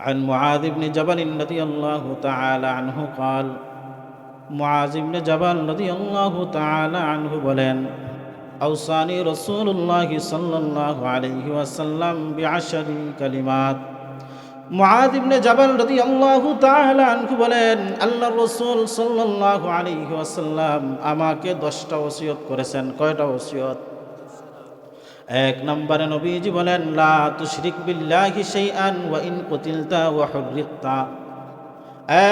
عن معاذ بن جبل رضي الله تعالى عنه قال معاذ بن جبل رضي الله تعالى عنه বলেন أوصاني رسول الله صلى الله عليه وسلم بعشر كلمات মুআয ইবনে জাবাল রাদিয়াল্লাহু তাআলা আনহু বলেন আল্লাহর রাসূল সাল্লাল্লাহু আলাইহি ওয়াসাল্লাম আমাকে 10টা ওসিয়ত করেছেন। কয়টা ওসিয়ত? এক নম্বরে নবীজি বলেন লা তুশরিক বিল্লাহি শাইআন ওয়া ইন কুতিলতা ওয়া হুররিকতা।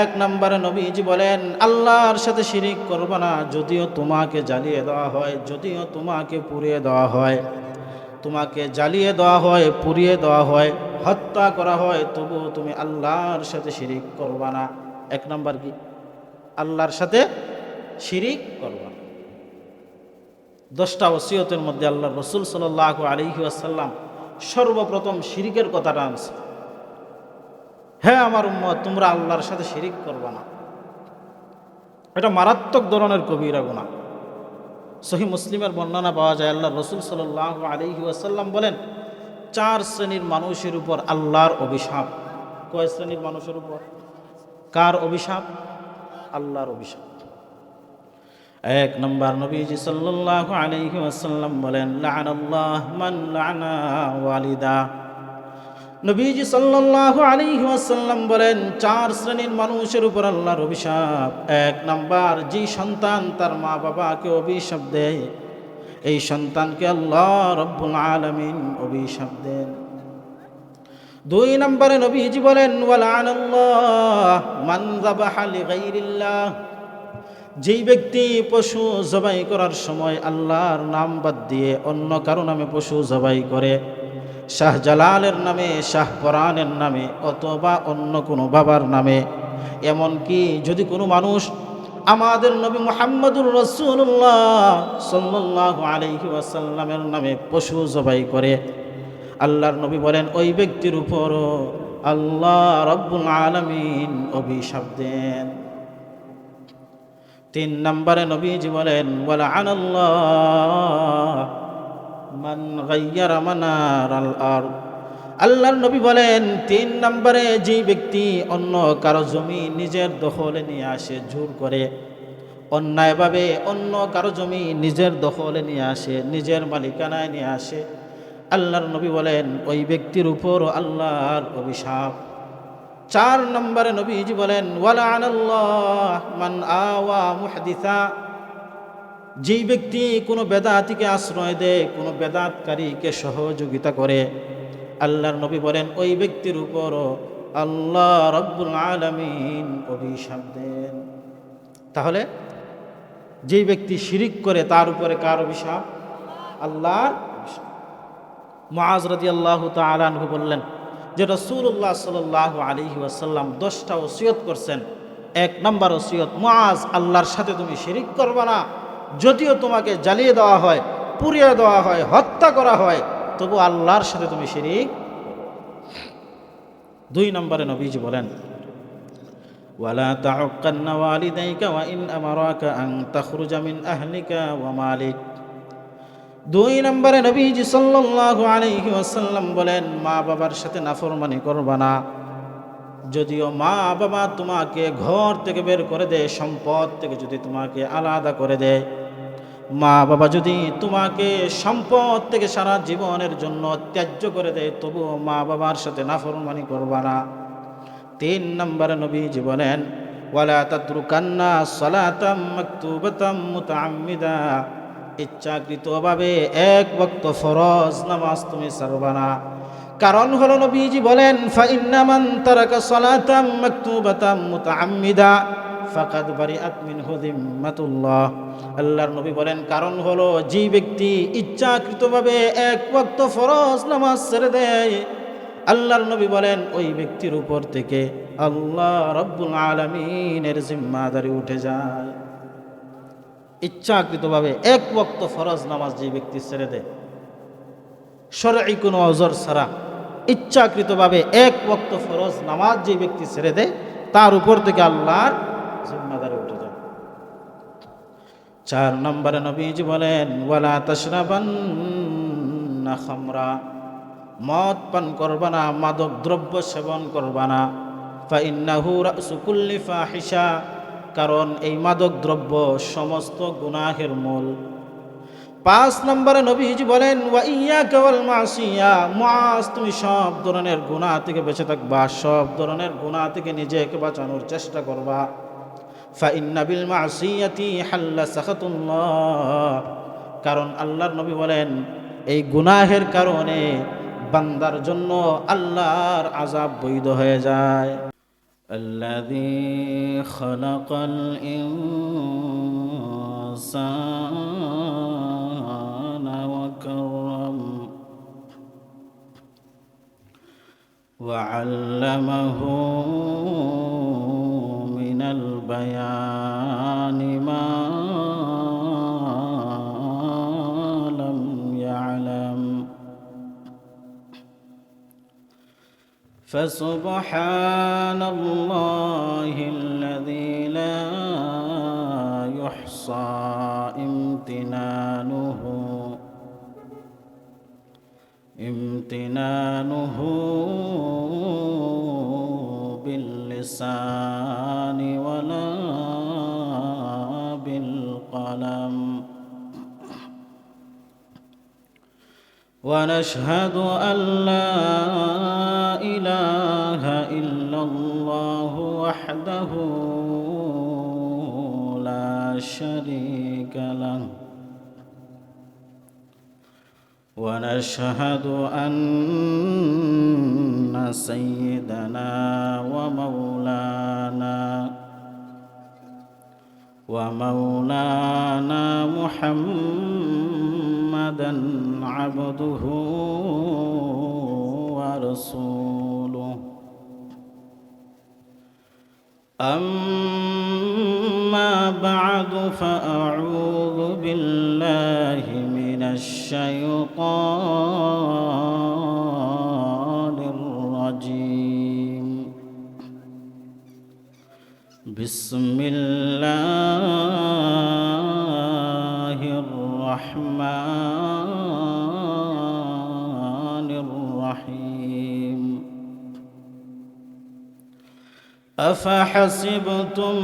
এক নম্বরে নবীজি বলেন আল্লাহর সাথে শিরিক করবে না, যদিও তোমাকে জ্বালিয়ে দেওয়া হয়, যদিও তোমাকে পুড়িয়ে দেওয়া হয়, তোমাকে জ্বালিয়ে দেওয়া হয়, পুড়িয়ে দেওয়া হয়, হত্যা করা হয়, তবু তুমি আল্লাহর সাথে শিরিক করবা না। এক নম্বর কি? আল্লাহর সাথে শিরিক করবা না। 10টা ওসিয়তের মধ্যে আল্লাহর রাসূল সাল্লাল্লাহু আলাইহি ওয়াসাল্লাম সর্বপ্রথম শিরিকের কথাটা আনছে। হ্যাঁ আমার উম্মত, তোমরা আল্লাহর সাথে শিরিক করবা না। এটা মারাত্মক ধরনের কবিরা গুনাহ। সহিহ মুসলিমের বর্ণনা পাওয়া যায়, আল্লাহর রাসূল সাল্লাল্লাহু আলাইহি ওয়াসাল্লাম বলেন 4 শ্রেণীর মানুষের উপর আল্লাহর অভিশাপ। কয় শ্রেণীর মানুষের উপর? কার অভিশাপ? আল্লাহর অভিশাপ। এক নম্বর নবীজি সাল্লাল্লাহু আলাইহি ওয়াসাল্লাম বলেন লা'নাল্লাহ মান লা'না ওয়ালিদা। নবীজি সাল্লাল্লাহু আলাইহি ওয়াসাল্লাম বলেন 4 শ্রেণীর মানুষের উপর আল্লাহর অভিশাপ। এক নম্বর, যে সন্তান তার মা বাবাকে অভিশাপ দেয়, এই সন্তানকে আল্লাহ রব্বুল আলামিন অভিশাপ দেন। 2 নম্বরে নবীজি বলেন ওয়ালা'নাল্লাহ মান যাবাহা লিগাইরিল্লাহ। যেই ব্যক্তি পশু জবাই করার সময় আল্লাহর নাম বাদ দিয়ে অন্য কারো নামে পশু জবাই করে, শাহজালালের নামে, শাহপরানের নামে, অথবা অন্য কোনো বাবার নামে, এমনকি যদি কোনো মানুষ আমাদের নবী মুহাম্মদুর রাসূলুল্লাহ সাল্লাল্লাহু আলাইহি ওয়াসাল্লামের নামে পশু জবাই করে, আল্লাহর নবী বলেন ওই ব্যক্তির উপরও আল্লাহ রব্বুল আলামিন অভিশাপ দেন। 3 নম্বরে নবীজি বলেন ওয়ালা'নাল্লাহ মান গায়্যারা মানারাল আরদ। আল্লাহর নবী বলেন 3 নম্বরে যে ব্যক্তি অন্য কারো জমি নিজের দখলে নিয়ে আসে, জোর করে, অন্যায়ভাবে অন্য কারো জমি নিজের দখলে নিয়ে আসে, নিজের মালিকানায় নিয়ে আসে, আল্লাহর নবী বলেন ওই ব্যক্তির উপর আল্লাহর অভিশাপ। 4 নম্বরে নবীজি বলেন ওয়ালা'নাল্লাহ মান আওয়া মুহদিসা। যেই ব্যক্তি কোনো বেদাতিকে আশ্রয় দেয়, কোনো বেদাতকারীকে সহযোগিতা করে, আল্লাহর নবী বলেন ওই ব্যক্তির উপরও আল্লাহ রব্বুল আলামিন অভিশাপ দেন। তাহলে যেই ব্যক্তি শিরিক করে তার উপরে কার অভিশাপ? আল্লাহর অভিশাপ। মুআয রাদিয়াল্লাহু তাআলা আনহু বললেন যে রাসূলুল্লাহ সাল্লাল্লাহু আলাইহি ওয়াসাল্লাম 10টা ওসিয়ত করছেন। 1 নম্বর ওসিয়ত, মুআয আল্লাহর সাথে তুমি শিরিক করবে না, যদিও তোমাকে জ্বালিয়ে দেওয়া হয়, পুড়িয়ে দেওয়া হয়, হত্যা করা হয়, তবু আল্লাহর সাথে তুমি শিরিক। 2 নম্বরে নবীজি বলেন ওয়ালা তাউক্কান্না ওয়ালিদাইকা ওয়া ইন আমারাকা আন তাখরুজা মিন আহলিকা ওয়া মালিক। 2 নম্বরে নবীজি সাল্লাল্লাহু আলাইহি ওয়াসাল্লাম বলেন মা বাবার সাথে নাফরমানি করবা না, যদিও মা বাবা তোমাকে ঘর থেকে বের করে দেয়, সম্পদ থেকে যদি তোমাকে আলাদা করে দেয়, মা বাবা যদি তোমাকে সম্পদ থেকে সারা জীবনের জন্য ত্যায্য করে দেয়, তবুও মা বাবার সাথে নাফরমানি করবা না। 3 নম্বরে নবীজি বলেন ওয়ালা তাতরুকান্না সালাতাম মাকতুবাতাম মুতাআম্মিদা। ইচ্ছাকৃতভাবে 1 ওয়াক্ত ফরজ নামাজ তুমি ছাড়বা না। কারণ হলো নবীজি বলেন ফাইন্না মান তারাকা সালাতাম মাকতুবাতাম মুতাআম্মিদা ফাকাদ বারিআত মিনহু যিম্মাতুল্লাহ। আল্লাহর নবী বলেন কারণ হলো যে ব্যক্তি ইচ্ছাকৃতভাবে 1 ওয়াক্ত ফরজ নামাজ ছেড়ে দেয়, আল্লাহর নবী বলেন ওই ব্যক্তির উপর থেকে আল্লাহ রব্বুল আলামিনের জিম্মাদারি উঠে যায়। ইচ্ছাকৃতভাবে 1 ওয়াক্ত ফরজ নামাজ যে ব্যক্তি ছেড়ে দেয়, শরঈ কোনো ওযর ছাড়া ইচ্ছাকৃতভাবে 1 ওয়াক্ত ফরজ নামাজ যে ব্যক্তি ছেড়ে দেয়, তার উপর থেকে আল্লাহর জিম্মাদারি উঠে যায়। 4 নম্বরে নবীজি বলেন ওয়ালা তাশরাবান্না খামরা। মদ পান করবা না, মাদক দ্রব্য সেবন করবা না। ফাইন্নাহু রাসু কুল্লি ফাহিশা, কারণ এই মাদক দ্রব্য সমস্ত গুনাহের মূল। 5 নম্বরে নবীজি বলেন ওয়া ইয়াকা ওয়াল মাসিয়া, মুআজ তুমি সব ধরনের গুনাহ থেকে বেঁচে থাকবা, সব ধরনের গুনাহ থেকে নিজেকে বাঁচানোর চেষ্টা করবা। ফাইন্না বিল মাসিয়াতি হাল্লা সাখাতুল্লাহ, কারণ আল্লাহর নবী বলেন এই গুনাহের কারণে বান্দার জন্য আল্লাহর আযাব বৈধ হয়ে যায়। আল্লাযী খালাকাল ইনসানা ওয়া কাররাম ওয়া আল্লামাহু মিনাল বায়ানি মা লাম ইয়ালাম فسبحان الله الذي لا يحصى امتنانه باللسان ولا بالقلم. ونشهد أن لا إله إلا الله وحده لا شريك له. ونشهد أن سيدنا ومولانا محمدا عبده ورسوله. أما بعد فأعوذ بالله من الشيطان الرجيم. بسم الله الرحمن الرحيم. أفحسبتم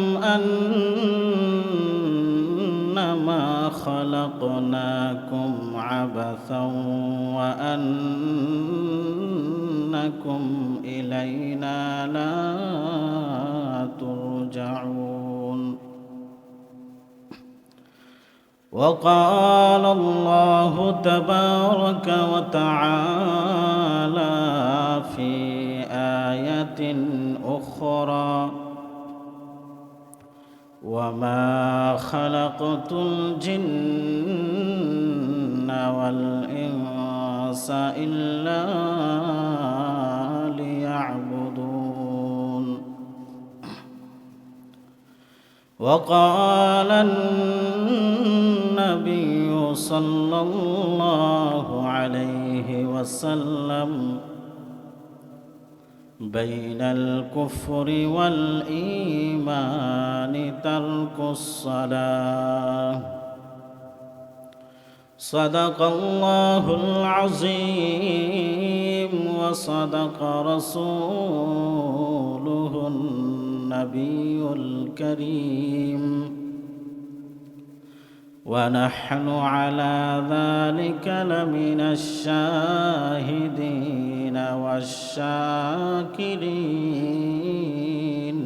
أنما خلقناكم عبثا وأنكم إلينا لا ترجعون. وقال الله تبارك وتعالى في آية أخرى وما خلقت الجن والإنس إلا ليعبدون. وقال النبي صلى الله عليه وسلم بين الكفر والإيمان ترك الصلاة. صدق الله العظيم وصدق رسوله النبي الكريم. ونحن على ذلك لمن الشاهدين والشاكرين.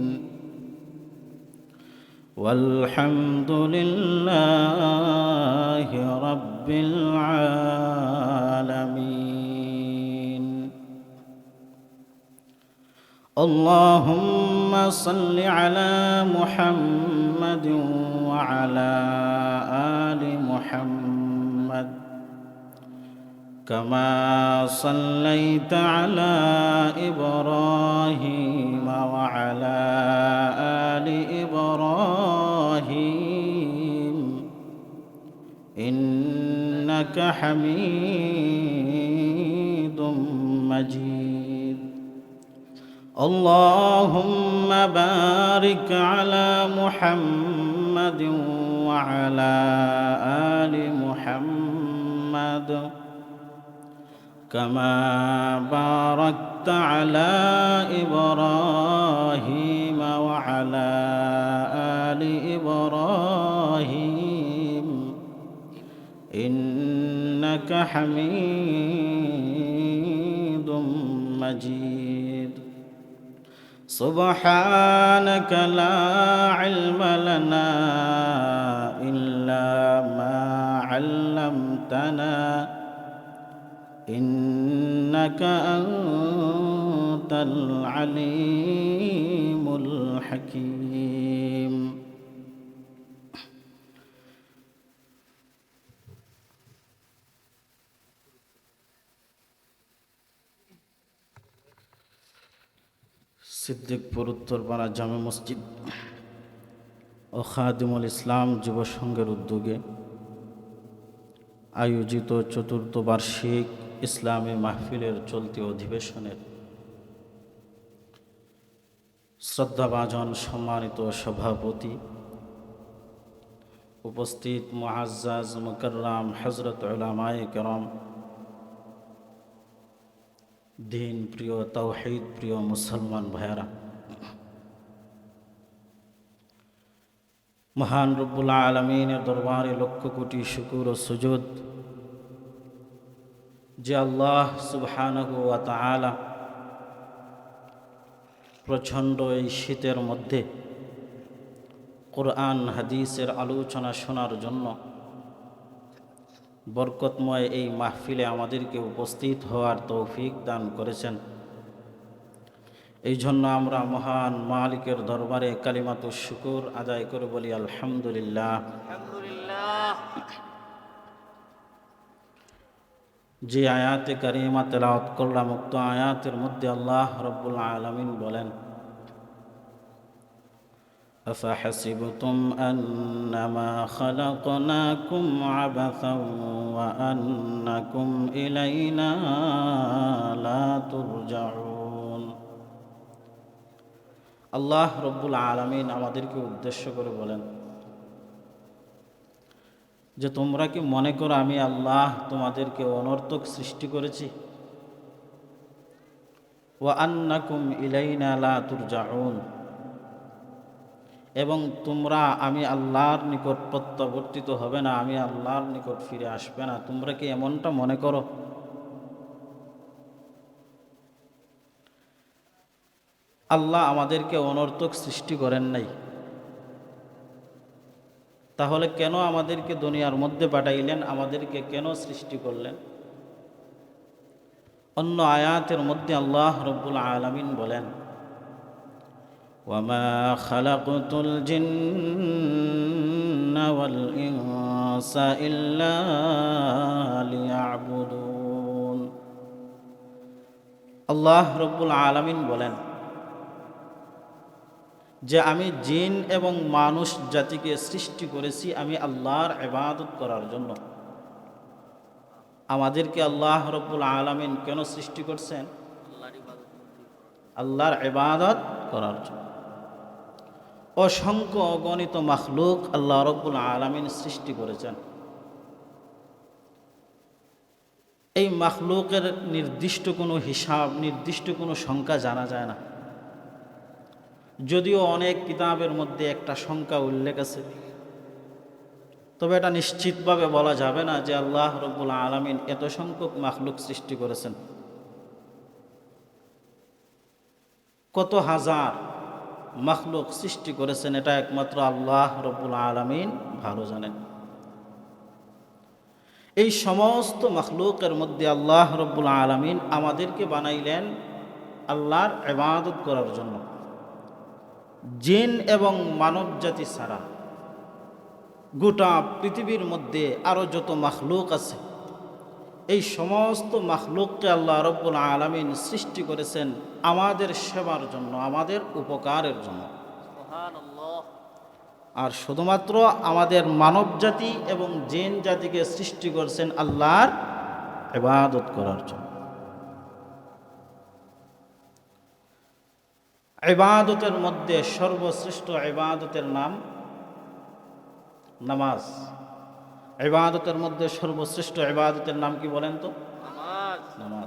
والحمد لله رب العالمين. اللهم صل على محمد وعلى آل محمد كما صليت على إبراهيم وعلى آل إبراهيم إنك حميد مجيد. اللهم بارك على محمد وعلى آل محمد كما باركت على إبراهيم وعلى آل إبراهيم إنك حميد مجيد سبحانك لا علم لنا إلا ما علمتنا إنك أنت العليم الحكيم সিদ্দিকপুর উত্তরপাড়া জামে মসজিদ ও খাদিমুল ইসলাম যুব সংঘের উদ্যোগে আয়োজিত চতুর্থ বার্ষিক ইসলামী মাহফিলের চলতি অধিবেশনের শ্রদ্ধাভাজন সম্মানিত সভাপতি, উপস্থিত মুআজ্জাজ মুকাররম হযরত উলামায়ে কেরাম, দিন প্রিয় তাওহীদ প্রিয় মুসলমান ভাইয়েরা, মহান রব্বুল আলামিনের দরবারে লক্ষ কোটি শুকর ও সুজুদ যে আল্লাহ সুবহানাহু ওয়া তাআলা প্রচণ্ড এই শীতের মধ্যে কোরআন হাদিসের আলোচনা শোনার জন্য বরকতময় এই মাহফিলে আমাদেরকে উপস্থিত হওয়ার তৌফিক দান করেছেন। এই জন্য আমরা মহান মালিকের দরবারে কালিমাতুশ শুকর আদায় করে বলি আলহামদুলিল্লাহ। যে আয়াতে কারিমা তেলাওয়াত করলাম, উক্ত আয়াতের মধ্যে আল্লাহ রব্বুল আলামিন বলেন, أفحسبتم أنما خلقناكم عبثا وأنكم إلينا لا ترجعون। আল্লাহ রব্বুল আলামিন আমাদেরকে উদ্দেশ্য করে বলেন যে তোমরা কি মনে করো আমি আল্লাহ তোমাদেরকে অনর্থক সৃষ্টি করেছি? ওয়া আন্নাকুম ইলাইনা লা তুরজাউন, এবং তোমরা আমি আল্লাহর নিকট প্রত্যাবর্তিত হবে না, আমি আল্লাহর নিকট ফিরে আসবে না। তোমরা কি এমনটা মনে করো? আল্লাহ আমাদেরকে অনর্থক সৃষ্টি করেন নাই, তাহলে কেন আমাদেরকে দুনিয়ার মধ্যে পাঠাইলেন? আমাদেরকে কেন সৃষ্টি করলেন? অন্য আয়াতের মধ্যে আল্লাহ রব্বুল আলামিন বলেন, ওয়ামা খালাকতুল জিন্না ওয়াল ইনসা ইল্লা লিয়াবুদুন। আল্লাহ রব্বুল আলামিন বলেন যে আমি জিন এবং মানুষ জাতিকে সৃষ্টি করেছি আমি আল্লাহর ইবাদত করার জন্য। আমাদেরকে আল্লাহ রব্বুল আলামিন কেন সৃষ্টি করছেন? আল্লাহর ইবাদত করার জন্য। অসংখ্য অগণিত মাখলুক আল্লাহ রব্বুল আলামিন সৃষ্টি করেছেন। এই মাখলুকের নির্দিষ্ট কোনো হিসাব, নির্দিষ্ট কোনো সংখ্যা জানা যায় না, যদিও অনেক কিতাবের মধ্যে একটা সংখ্যা উল্লেখ আছে, তবে এটা নিশ্চিতভাবে বলা যাবে না যে আল্লাহ রব্বুল আলামিন এত সংখ্যক মাখলুক সৃষ্টি করেছেন। কত হাজার মাখলুক সৃষ্টি করেছেন এটা একমাত্র আল্লাহ রব্বুল আলামিন ভালো জানেন। এই সমস্ত মাখলুকের মধ্যে আল্লাহ রব্বুল আলামিন আমাদেরকে বানাইলেন আল্লাহর ইবাদত করার জন্য। জিন এবং মানব জাতি ছাড়া গোটা পৃথিবীর মধ্যে আরও যত মাখলুক আছে, এই সমস্ত মাখলুককে আল্লাহ রব্বুল আলামিন সৃষ্টি করেছেন আমাদের সেবার জন্য, আমাদের উপকারের জন্য। আর শুধুমাত্র আমাদের মানব জাতি এবং জিন জাতিকে সৃষ্টি করেছেন আল্লাহর ইবাদত করার জন্য। ইবাদতের মধ্যে সর্বশ্রেষ্ঠ ইবাদতের নাম নামাজ। ইবাদতের মধ্যে সর্বশ্রেষ্ঠ ইবাদতের নাম কি বলেন তো? নামাজ।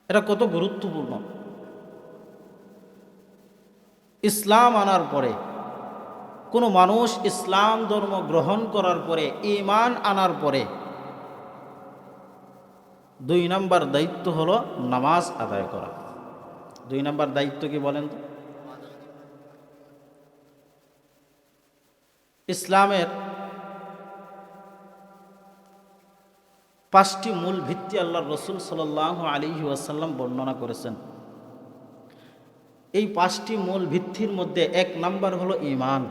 এটা কত গুরুত্বপূর্ণ। ইসলাম আনার পরে কোনো মানুষ ইসলাম ধর্ম গ্রহণ করার পরে, ঈমান আনার পরে 2 নম্বর দায়িত্ব হলো নামাজ আদায় করা। 2 নম্বর দায়িত্ব কি বলেন তো? ইসলামের 5টি মূল ভিত্তি আল্লাহর রাসূল সাল্লাল্লাহু আলাইহি ওয়াসাল্লাম বর্ণনা করেছেন। এই 5টি মূল ভিত্তির মধ্যে 1 নম্বর হলো ঈমান।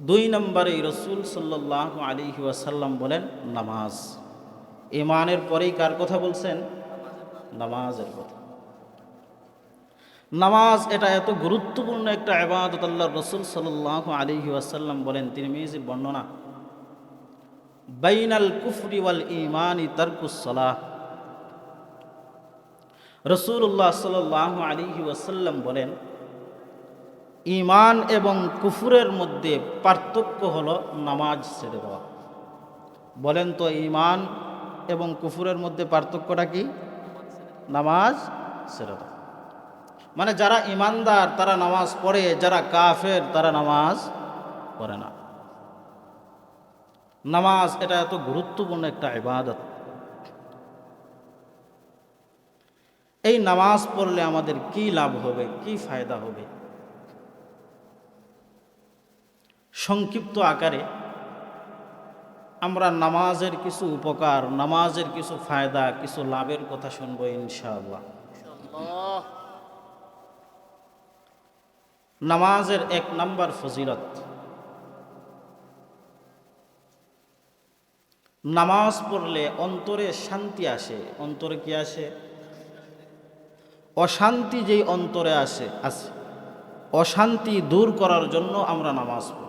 2 নম্বরে রাসূল সাল্লাল্লাহু আলাইহি ওয়াসাল্লাম বলেন নামাজ। ঈমানের পরেই কার কথা বলছেন? নামাজের কথা। নামাজ এটা এত গুরুত্বপূর্ণ একটা ইবাদত, আল্লাহর রাসূল সাল্লাল্লাহু আলাইহি ওয়াসাল্লাম বলেন, তিরমিজির বর্ণনা, বাইনাল কুফরি ওয়াল ঈমানি তারকুস সালাহ। রাসূলুল্লাহ সাল্লাল্লাহু আলাইহি ওয়াসাল্লাম বলেন, ঈমান এবং কুফরের মধ্যে পার্থক্য হলো নামাজ ছেড়ে দেওয়া। বলেন তো, ঈমান এবং কুফরের মধ্যে পার্থক্যটা কি? নামাজ ছেড়ে দেওয়া। মানে যারা ঈমানদার তারা নামাজ পড়ে, যারা কাফের তারা নামাজ পড়ে না। নামাজ এটা এত গুরুত্বপূর্ণ একটা ইবাদত। এই নামাজ পড়লে আমাদের কি লাভ হবে, কি ফায়দা হবে? সংক্ষিপ্ত আকারে আমরা নামাজের কিছু উপকার, নামাজের কিছু ফায়দা, কিছু লাভের কথা শুনবো ইনশাআল্লাহ। নামাজের 1 নম্বর ফজিলত, নামাজ পড়লে অন্তরে শান্তি আসে। অন্তরে কি আসে? অশান্তি যেই অন্তরে আসে অশান্তি দূর করার জন্য আমরা নামাজ পড়ি।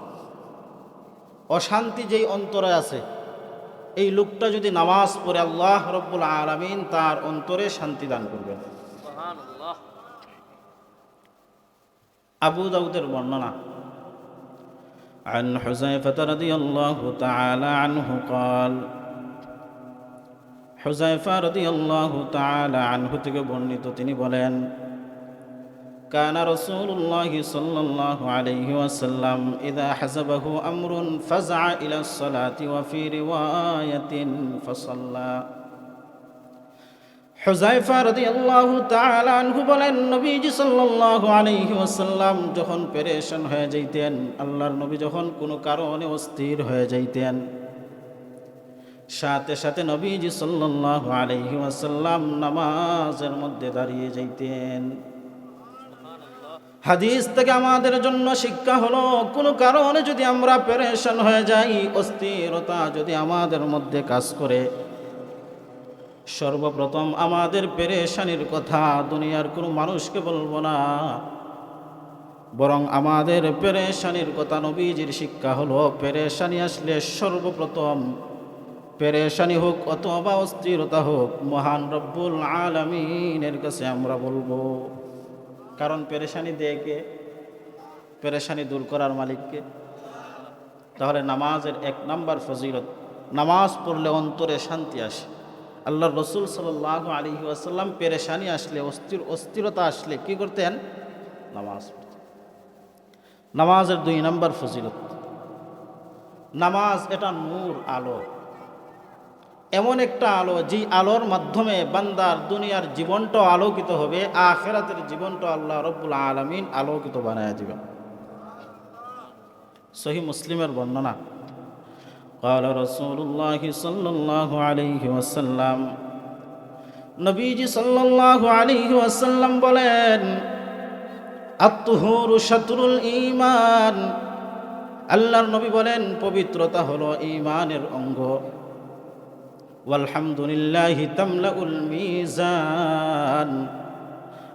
অশান্তি যেই অন্তরে আছে, এই লোকটা যদি নামাজ পড়ে আল্লাহ রব্বুল আলামিন তার অন্তরে শান্তি দান করবেন। সুবহানাল্লাহ। আবু দাউদের বর্ণনা, عن حذيفة رضي الله تعالى عنه قال, হুযায়ফা রাদিয়াল্লাহু তাআলা আনহু থেকে বর্ণিত, তিনি বলেন, কানা রাসূলুল্লাহি সাল্লাল্লাহু আলাইহি ওয়াসাল্লাম ইযা হাযাবাহু আমরুন ফাযআ ইলা সলাতি ওয়া ফি রিওয়ায়াতিন ফাসাল্লা। হুযায়ফা রাদিয়াল্লাহু তাআলা আনহু বলেন, নবীজি সাল্লাল্লাহু আলাইহি ওয়াসাল্লাম যখন পেরেশান হয়ে যাইতেন, আল্লাহর নবী যখন কোনো কারণে অস্থির হয়ে যাইতেন, সাথে সাথে নবীজি সাল্লাল্লাহু আলাইহি ওয়াসাল্লাম নামাজের মধ্যে দাঁড়িয়ে যাইতেন। হাদিস থেকে আমাদের জন্য শিক্ষা হলো, কোনো কারণে যদি আমরা পেরেশান হয়ে যাই, অস্থিরতা যদি আমাদের মধ্যে কাজ করে, সর্বপ্রথম আমাদের পেরেশানির কথা দুনিয়ার কোনো মানুষকে বলবো না, বরং আমাদের পেরেশানির কথা নবীজির শিক্ষা হলো, পেরেশানি আসলে সর্বপ্রথম, পেরেশানি হোক অথবা অস্থিরতা হোক, মহান রব্বুল আলামিনের কাছে আমরা বলবো। কারণ পেরেশানি দেয় কে? পেরেশানি দূর করার মালিককে। তাহলে নামাজের 1 নম্বর ফজিলত, নামাজ পড়লে অন্তরে শান্তি আসে। আল্লাহর রাসূল সাল্লাল্লাহু আলাইহি ওয়াসাল্লাম পেরেশানি আসলে, অস্থিরতা আসলে কি করতেন? নামাজ পড়তেন। নামাজের 2 নম্বর ফজিলত, নামাজ এটা নূর, আলো, এমন একটা আলো যে আলোর মাধ্যমে বান্দার দুনিয়ার জীবনটাও আলোকিত হবে, আখিরাতের জীবনটাও আল্লাহ রব্বুল আলামিন আলোকিত বানায় দিবেন। সহিহ মুসলিমের বর্ণনা, قال رسول الله صلى الله عليه وسلم, নবীজি সাল্লাল্লাহু আলাইহি ওয়াসাল্লাম বলেন, আত-তুহুরু শাতরুল ঈমান। আল্লাহর নবী বলেন, পবিত্রতা হলো ঈমানের অঙ্গ। ওয়ালহামদুলিল্লাহি তামলাউল মিজান।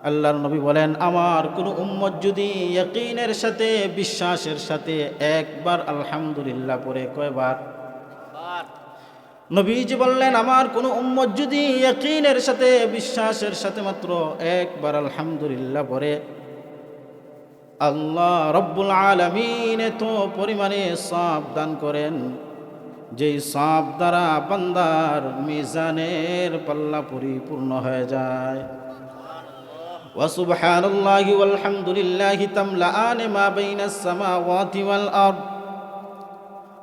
আল্লাহর নবী বলেন, আমার কোন উম্মত যদি ইয়াকিনের সাথে, বিশ্বাসের সাথে একবার আলহামদুলিল্লাহ পড়ে, কয়বার? নবীজি বললেন, আমার কোন উম্মত যদি ইয়াকিনের সাথে, বিশ্বাসের সাথে মাত্র একবার আলহামদুলিল্লাহ পড়ে, আল্লাহ রব্বুল আলামিন এত পরিমাণে সওয়াব দান করেন, যেই সব দ্বারা বান্দার মিজানের পাল্লা পরিপূর্ণ হয়ে যায়। ওয়া সুবহানাল্লাহি ওয়াল হামদুলিল্লাহি তামলাআন মা বাইনাস সামাওয়াতি ওয়াল আরদ।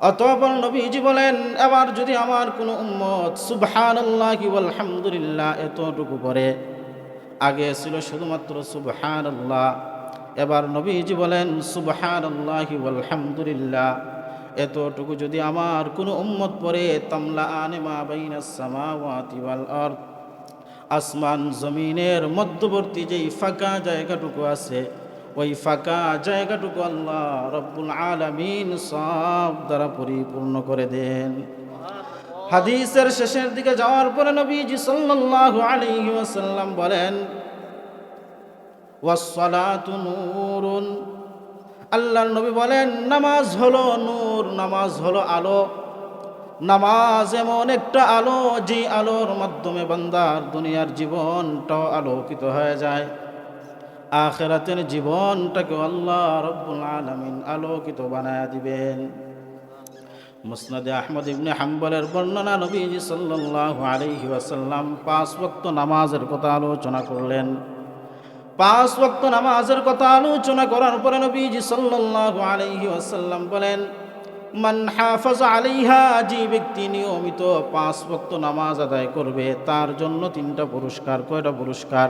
অতঃপর নবীজি বলেন, এবার যদি আমার কোনো উম্মত সুবহানাল্লাহি ওয়াল হামদুলিল্লাহ এতটুকু করে, আগে ছিল শুধুমাত্র সুবহানাল্লাহ, এবার নবীজি বলেন সুবহানাল্লাহি ওয়াল হামদুলিল্লাহ এতটুকু যদি আমার কোনো উম্মত পড়ে, তামলাআন মা বাইনাস সামাওয়াতি ওয়াল আরদ, আসমান জমিনের মধ্যবর্তী যেই ফাঁকা জায়গাটুকু আছে, ওই ফাঁকা জায়গাটুকু আল্লাহ রব্বুল আলামিন সব দ্বারা পরিপূর্ণ করে দেন। হাদিসের শেষের দিকে যাওয়ার পরে নবীজি সাল্লাল্লাহু আলাইহি ওয়াসাল্লাম বলেন, ওয়াস-সালাতু নূরুন, আল্লাহর নবী বলেন নামাজ হলো নূর, নামাজ হলো আলো। নামাজ এমন একটা আলো, যে আলোর মাধ্যমে বান্দার দুনিয়ার জীবনটাও আলোকিত হয়ে যায়, আখিরাতের জীবনটাকে আল্লাহ রব্বুল আলামিন আলোকিত বানায় দিবেন। মুসনাদে আহমদ ইবনে হাম্বলের বর্ণনা, নবীজি সাল্লাল্লাহু আলাইহি ওয়াসাল্লাম 5 ওয়াক্ত নামাজের কথা আলোচনা করলেন। 5 ওয়াক্ত নামাজের কথা আলোচনা করার পরে নবীজি সাল্লাল্লাহু আলাইহি ওয়াসাল্লাম বলেন, মান হাফাজা আলাইহা, যে ব্যক্তি নিয়মিত 5 ওয়াক্ত নামাজ আদায় করবে তার জন্য 3টা পুরস্কার। কয়টা পুরস্কার?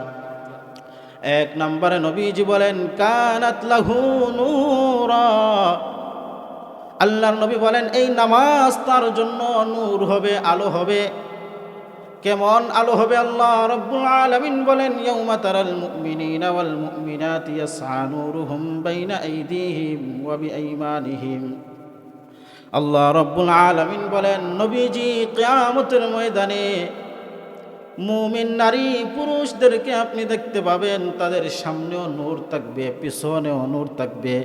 1 নম্বরে নবীজি বলেন কানাত লাহু নূরা, আল্লাহর নবী বলেন এই নামাজ তার জন্য নূর হবে, আলো হবে। কেমন আলো হবে? আল্লাহ রাব্বুল আলামিন বলেন, ইয়াউমা তারাল মুমিনিনা ওয়াল মুমিনাতি ইয়াসআ নূরুহুম বাইনা আইদিহিম ওয়া বিআইমানিহিম। আল্লাহ রাব্বুল আলামিন বলেন, নবীজি কিয়ামতের ময়দানে মুমিন নারী পুরুষদেরকে আপনি দেখতে পাবেন, তাদের সামনেও নূর থাকবে, পিছনেও নূর থাকবে।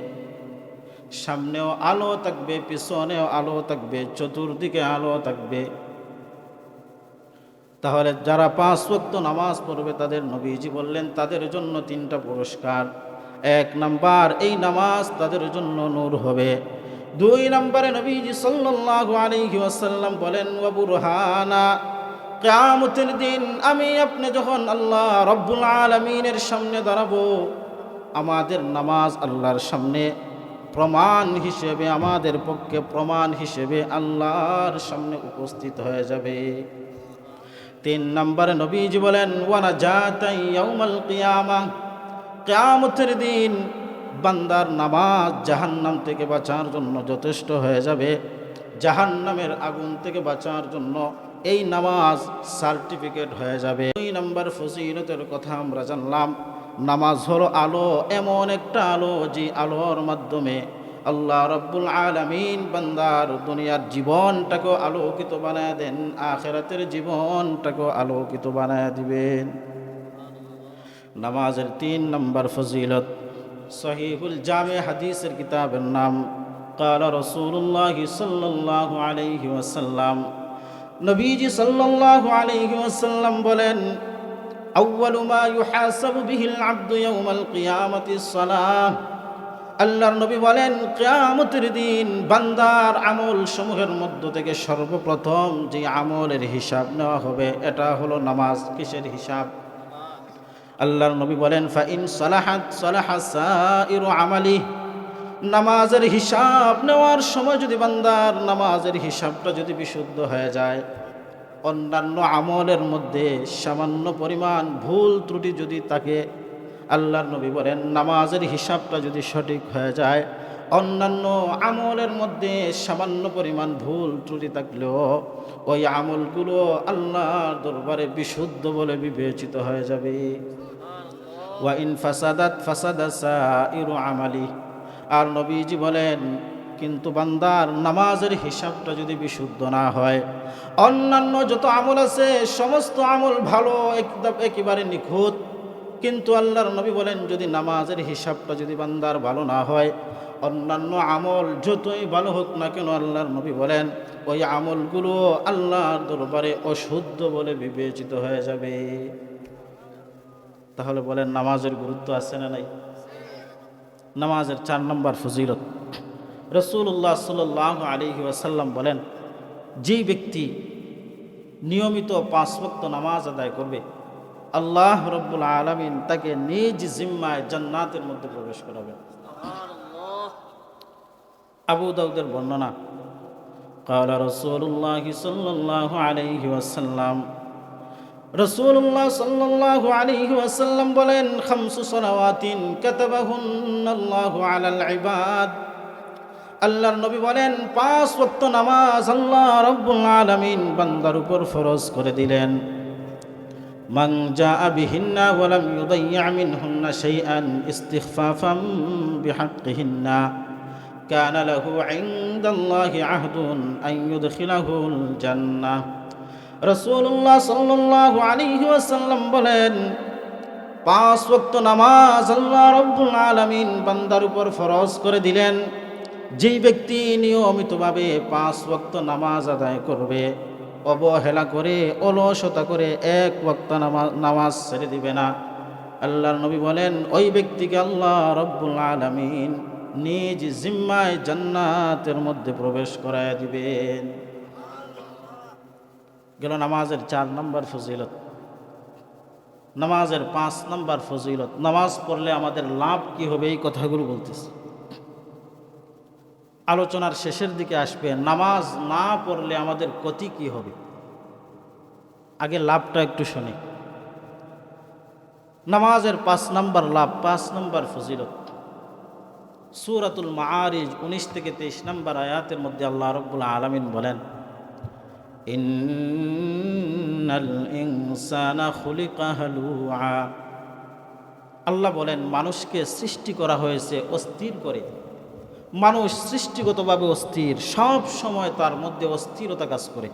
সামনেও আলো থাকবে, পিছনেও আলো থাকবে, চতুর্দিকে আলো থাকবে। তাহলে যারা 5 ওয়াক্ত নামাজ পড়বে তাদের নবীজি বললেন তাদের জন্য 3টা পুরস্কার। 1 নাম্বার, এই নামাজ তাদের জন্য নূর হবে। 2 নম্বরে নবীজি সাল্লাল্লাহু আলাইহি ওয়াসাল্লাম বলেন, ওয়া বুরহানা, কিয়ামতের দিন আমি আপনি যখন আল্লাহ রব্বুল আলামিনের সামনে দাঁড়াবো, আমাদের নামাজ আল্লাহর সামনে প্রমাণ হিসেবে, আমাদের পক্ষে প্রমাণ হিসেবে আল্লাহর সামনে উপস্থিত হয়ে যাবে। 3 নম্বরে নবীজি বলেন, ওয়া নাজাতাই ইয়াউমাল কিয়ামাহ, কিয়ামতের দিন বান্দার নামাজ জাহান্নাম থেকে বাঁচার জন্য যথেষ্ট হয়ে যাবে। জাহান্নামের আগুন থেকে বাঁচার জন্য এই নামাজ সার্টিফিকেট হয়ে যাবে। 2 নম্বর ফজিলতের কথা আমরা জানলাম, নামাজ হলো আলো, এমন একটা আলো যে আলোর মাধ্যমে আল্লাহ রাব্বুল আলামিন বান্দার দুনিয়ার জীবনটাকে আলোকিত বানায় দেন, আখিরাতের জীবনটাকে আলোকিত বানায় দিবেন। নামাজের 3 নম্বর ফজিলত, সহিহুল জামে হাদিসের কিতাবের নাম ক্বালা রাসূলুল্লাহ সাল্লাল্লাহু আলাইহি ওয়াসাল্লাম, নবীজি সাল্লাল্লাহু আলাইহি ওয়াসাল্লাম বলেন, আউয়ালু মা ইউহাসাবু বিহিল আবদু ইয়াউমাল কিয়ামাতিস সালাহ। আল্লাহর নবী বলেন কিয়ামতের দিন বান্দার আমল সমূহের মধ্য থেকে সর্বপ্রথম যে আমলের হিসাব নেওয়া হবে এটা হলো নামাজ। কিসের হিসাব? আল্লাহর নবী বলেন, ফাইন সালাহাত সালাহা সাইরু আমালি, নামাজের হিসাব নেওয়ার সময় যদি বান্দার নামাজের হিসাবটা যদি বিশুদ্ধ হয়ে যায়, অন্যান্য আমলের মধ্যে সামান্য পরিমাণ ভুল ত্রুটি যদি থাকে, আল্লাহর নবী বলেন নামাজের হিসাবটা যদি সঠিক হয়ে যায়, অন্যান্য আমলের মধ্যে সামান্য পরিমাণ ভুল ত্রুটি থাকলেও ওই আমলগুলো আল্লাহর দরবারে বিশুদ্ধ বলে বিবেচিত হয়ে যাবে। ওয়া ইন ফাসাদাত ফাসাদা সাইরু আমালি, আর নবীজি বলেন কিন্তু বান্দার নামাজের হিসাবটা যদি বিশুদ্ধ না হয়, অন্যান্য যত আমল আছে সমস্ত আমল ভালো, একেবারে নিখুঁত, কিন্তু আল্লাহর নবী বলেন যদি নামাজের হিসাবটা যদি বান্দার ভালো না হয়, অন্যান্য আমল যতই ভালো হোক না কেন, আল্লাহর নবী বলেন ওই আমলগুলো আল্লাহর দরবারে অশুদ্ধ বলে বিবেচিত হয়ে যাবে। তাহলে বলেন নামাজের গুরুত্ব আছে না নাই? নামাজের 4 নম্বর ফজিলত, রাসূলুল্লাহ সাল্লাল্লাহু আলাইহি ওয়াসাল্লাম বলেন, যেই ব্যক্তি নিয়মিত 5 ওয়াক্ত নামাজ আদায় করবে, আল্লাহ রব্বুল আলামিন তাকে নিজ জিম্মায় জান্নাতের মধ্যে প্রবেশ করাবেন। আবু দাউদের বর্ণনা, قال رسول الله صلى الله عليه وسلم, রাসূলুল্লাহ সাল্লাল্লাহু আলাইহি ওয়াসাল্লাম বলেন, 5 সালাওয়াতিন কাতাবাহুন্নাল্লাহু আলাল ইবাদ। আল্লাহর নবী বলেন 5 ওয়াক্ত নামাজ আল্লাহ রাব্বুল আলামিন বান্দার উপর ফরজ করে দিলেন। মান জাআ বিহিন্না ওয়া লাম ইউদাইয়্যা মিনহুন্না শাইআন ইস্তিখফাফান বিহাক্কিহিন্না কানা লাহু ইনদাল্লাহি আহদুন আন ইউদখিলাহুল জান্নাহ। রাসূলুল্লাহ সাল্লাল্লাহু আলাইহি ওয়াসাল্লাম বলেন 5 ওয়াক্ত নামাজ আল্লাহ রাব্বুল আলামিন বান্দার উপর ফরজ করে দিলেন। যেই ব্যক্তি নিয়মিতভাবে 5 ওয়াক্ত নামাজ আদায় করবে, অবহেলা করে অলসতা করে 1 ওয়াক্ত নামাজ ছেড়ে দিবে না, আল্লাহর নবী বলেন ওই ব্যক্তিকে আল্লাহ রাব্বুল আলামিন নিজ জিম্মায় জান্নাতের মধ্যে প্রবেশ করায় দিবেন। গেল নামাজের 4 নম্বর ফজিলত। নামাজের 5 নম্বর ফজিলত, নামাজ পড়লে আমাদের লাভ কি হবে, এই কথাগুলো বলতেছি। আলোচনার শেষের দিকে আসবে নামাজ না পড়লে আমাদের ক্ষতি কি হবে। আগে লাভটা একটু শুনি। নামাজের 5 নম্বর লাভ, 5 নম্বর ফজিলত, সূরাতুল মাআরিজ 19 থেকে 23 নম্বর আয়াতের মধ্যে আল্লাহ রাব্বুল আলামিন বলেন, ইন্নাল ইনসানা খুলিকা হালুআ। আল্লাহ বলেন মানুষকে সৃষ্টি করা হয়েছে অস্থির করে। মানুষ সৃষ্টিগতভাবে অস্থির, সব সময় তার মধ্যে অস্থিরতা কাজ করে।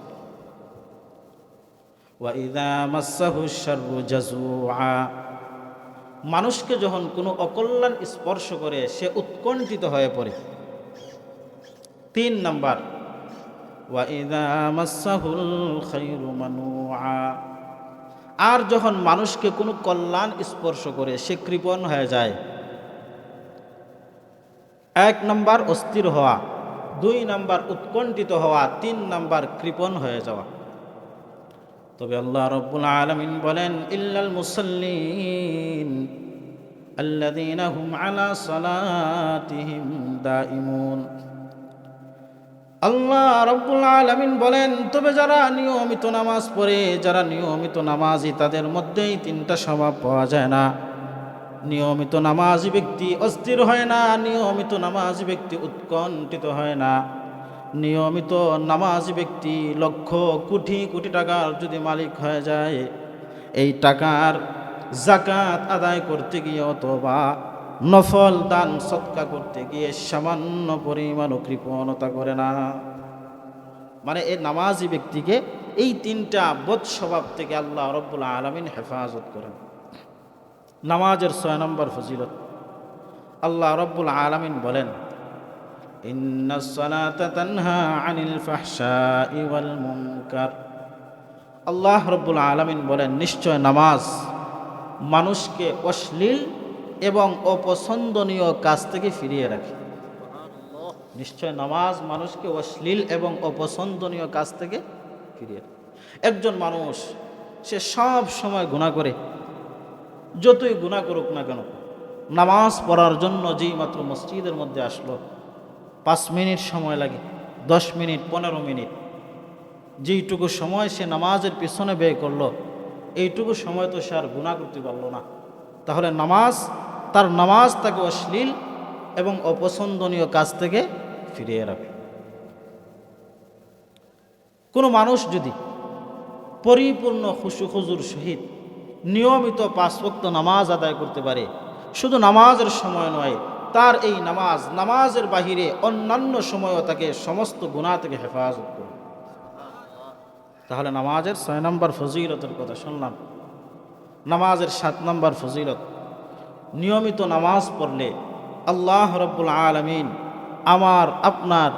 ওয়া ইযা মাসসাহুশ শাররু জাযুআ। মানুষকে যখন কোনো অকল্যাণ স্পর্শ করে সে উৎকণ্ঠিত হয়ে পড়ে। 3 নাম্বার, ওয়া ইযা মাসসাহুল খায়রু মানুআ। আর যখন মানুষকে কোনো কল্যাণ স্পর্শ করে সে কৃপণ হয়ে যায়। 1 নাম্বার অস্থির হওয়া, 2 নাম্বার উৎকণ্ঠিত হওয়া, 3 নাম্বার কৃপণ হয়ে যাওয়া। তবে আল্লাহ রাব্বুল আলামিন বলেন, ইল্লাল মুসাল্লিন আল্লাযীনা হুম আলা সালাতিহিম দাঈমুন। আল্লাহ রাব্বুল আলামিন বলেন তবে যারা নিয়মিত নামাজ পড়ে, যারা নিয়মিত নামাজি, তাদের মধ্যেই 3টা স্বভাব পাওয়া যায় না। নিয়মিত নামাজি ব্যক্তি অস্থির হয় না, নিয়মিত নামাজি ব্যক্তি উৎকণ্ঠিত হয় না। নিয়মিত নামাজি ব্যক্তি লক্ষ কোটি কোটি টাকার যদি মালিক হয়ে যায়, এই টাকার যাকাত আদায় করতে গিয়ে অথবা নফল দান সদকা করতে গিয়ে সামান্য পরিমাণও কৃপণতা করে না। মানে এই নামাজি ব্যক্তিকে এই 3টা বদ স্বভাব থেকে আল্লাহ রাব্বুল আলামিন হেফাজত করেন। নামাজের 6 নম্বর ফজিলত, আল্লাহ রাব্বুল আলামিন বলেন, ইন্নাস সালাতা তানহা আনিল ফাহশাই ওয়াল মুনকার। আল্লাহ রাব্বুল আলামিন বলেন নিশ্চয় নামাজ মানুষকে অশ্লীল এবং অপছন্দনীয় কাজ থেকে ফিরিয়ে রাখে। নিশ্চয় নামাজ মানুষকে অশ্লীল এবং অপছন্দনীয় কাজ থেকে ফিরিয়ে রাখে। একজন মানুষ সে সব সময় গুনাহ করে, যতই গুনাহ করুক না কেন, নামাজ পড়ার জন্য যেই মাত্র মসজিদের মধ্যে আসলো, 5 মিনিট সময় লাগে, 10 মিনিট, 15 মিনিট, যেইটুকু সময় সে নামাজের পিছনে ব্যয় করলো, এইটুকু সময় তো সে আর গুনাহ করতে পারলো না। তাহলে তার নামাজ তাকে অশ্লীল এবং অপছন্দনীয় কাজ থেকে ফিরিয়ে রাখে। কোনো মানুষ যদি পরিপূর্ণ খুশু খুজুর সহিত নিয়মিত 5 ওয়াক্ত নামাজ আদায় করতে পারে, শুধু নামাজের সময় নয়, তার এই নামাজের বাহিরে অন্যান্য সময়ও তাকে সমস্ত গুনাহ থেকে হেফাজত করে। তাহলে নামাজের 6 নম্বর ফজিলতের কথা শুনলাম। নামাজের 7 নম্বর ফজিলত, নিয়মিত নামাজ পড়লে আল্লাহ রাব্বুল আলামিন আমার আপনার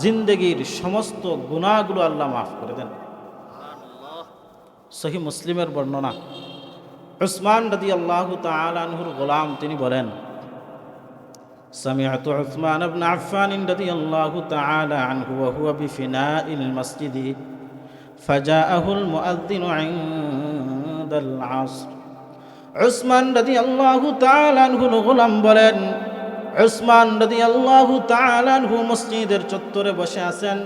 জিন্দেগির সমস্ত গুনাহগুলো আল্লাহ মাফ করে দেন। সহিহ মুসলিমের বর্ণনা, উসমান রাদিয়াল্লাহু তাআলা আনহুর গোলাম তিনি বলেন, سمعت عثمان بن عفان رضي الله تعالى عنه وهو بفناء المسجد فجاءه المؤذن عند العصر عثمان رضي الله تعالى عنه গোলাম বলেন উসমান রাদিয়াল্লাহু তাআলা আনহু মসজিদের চত্বরে বসে আছেন।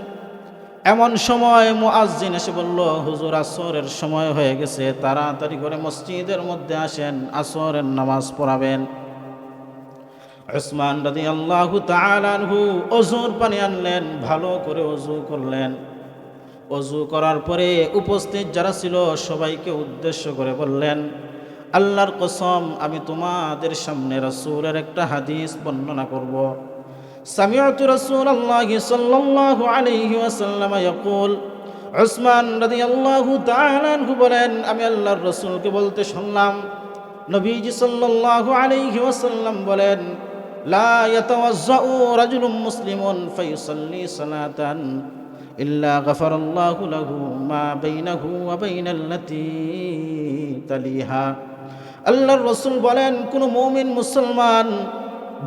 এমন সময় মুয়াজ্জিন এসে বলল, হুজুর আসরের সময় হয়ে গেছে, তাড়াতাড়ি করে মসজিদের মধ্যে আসেন, আসরের নামাজ পড়াবেন। উসমান রাদিয়াল্লাহু তাআলা আনহু ওযুর পানি আনলেন, ভালো করে ওযু করলেন। ওযু করার পরে উপস্থিত যারা ছিল সবাইকে উদ্দেশ্য করে বললেন, আল্লাহর কসম, আমি তোমাদের সামনে রাসূলের একটা হাদিস বর্ণনা করব। সামিআতু রাসূলুল্লাহি সাল্লাল্লাহু আলাইহি ওয়াসাল্লাম ইয়াকুল, উসমান রাদিয়াল্লাহু তাআলা আনহু বলেন, আমি আল্লাহর রাসূলকে বলতে শুনলাম, নবীজি সাল্লাল্লাহু আলাইহি ওয়াসাল্লাম বলেন, লা ইয়াতাওয়াজ্জাউ রাজুলুম মুসলিমুন ফায়ুসাল্লি সালাতান ইল্লা গাফারাল্লাহু লাহু মা বাইনাহু ওয়া বাইনাল্লাতী তালিহা। আল্লাহর রাসূল বলেন, কোন মুমিন মুসলমান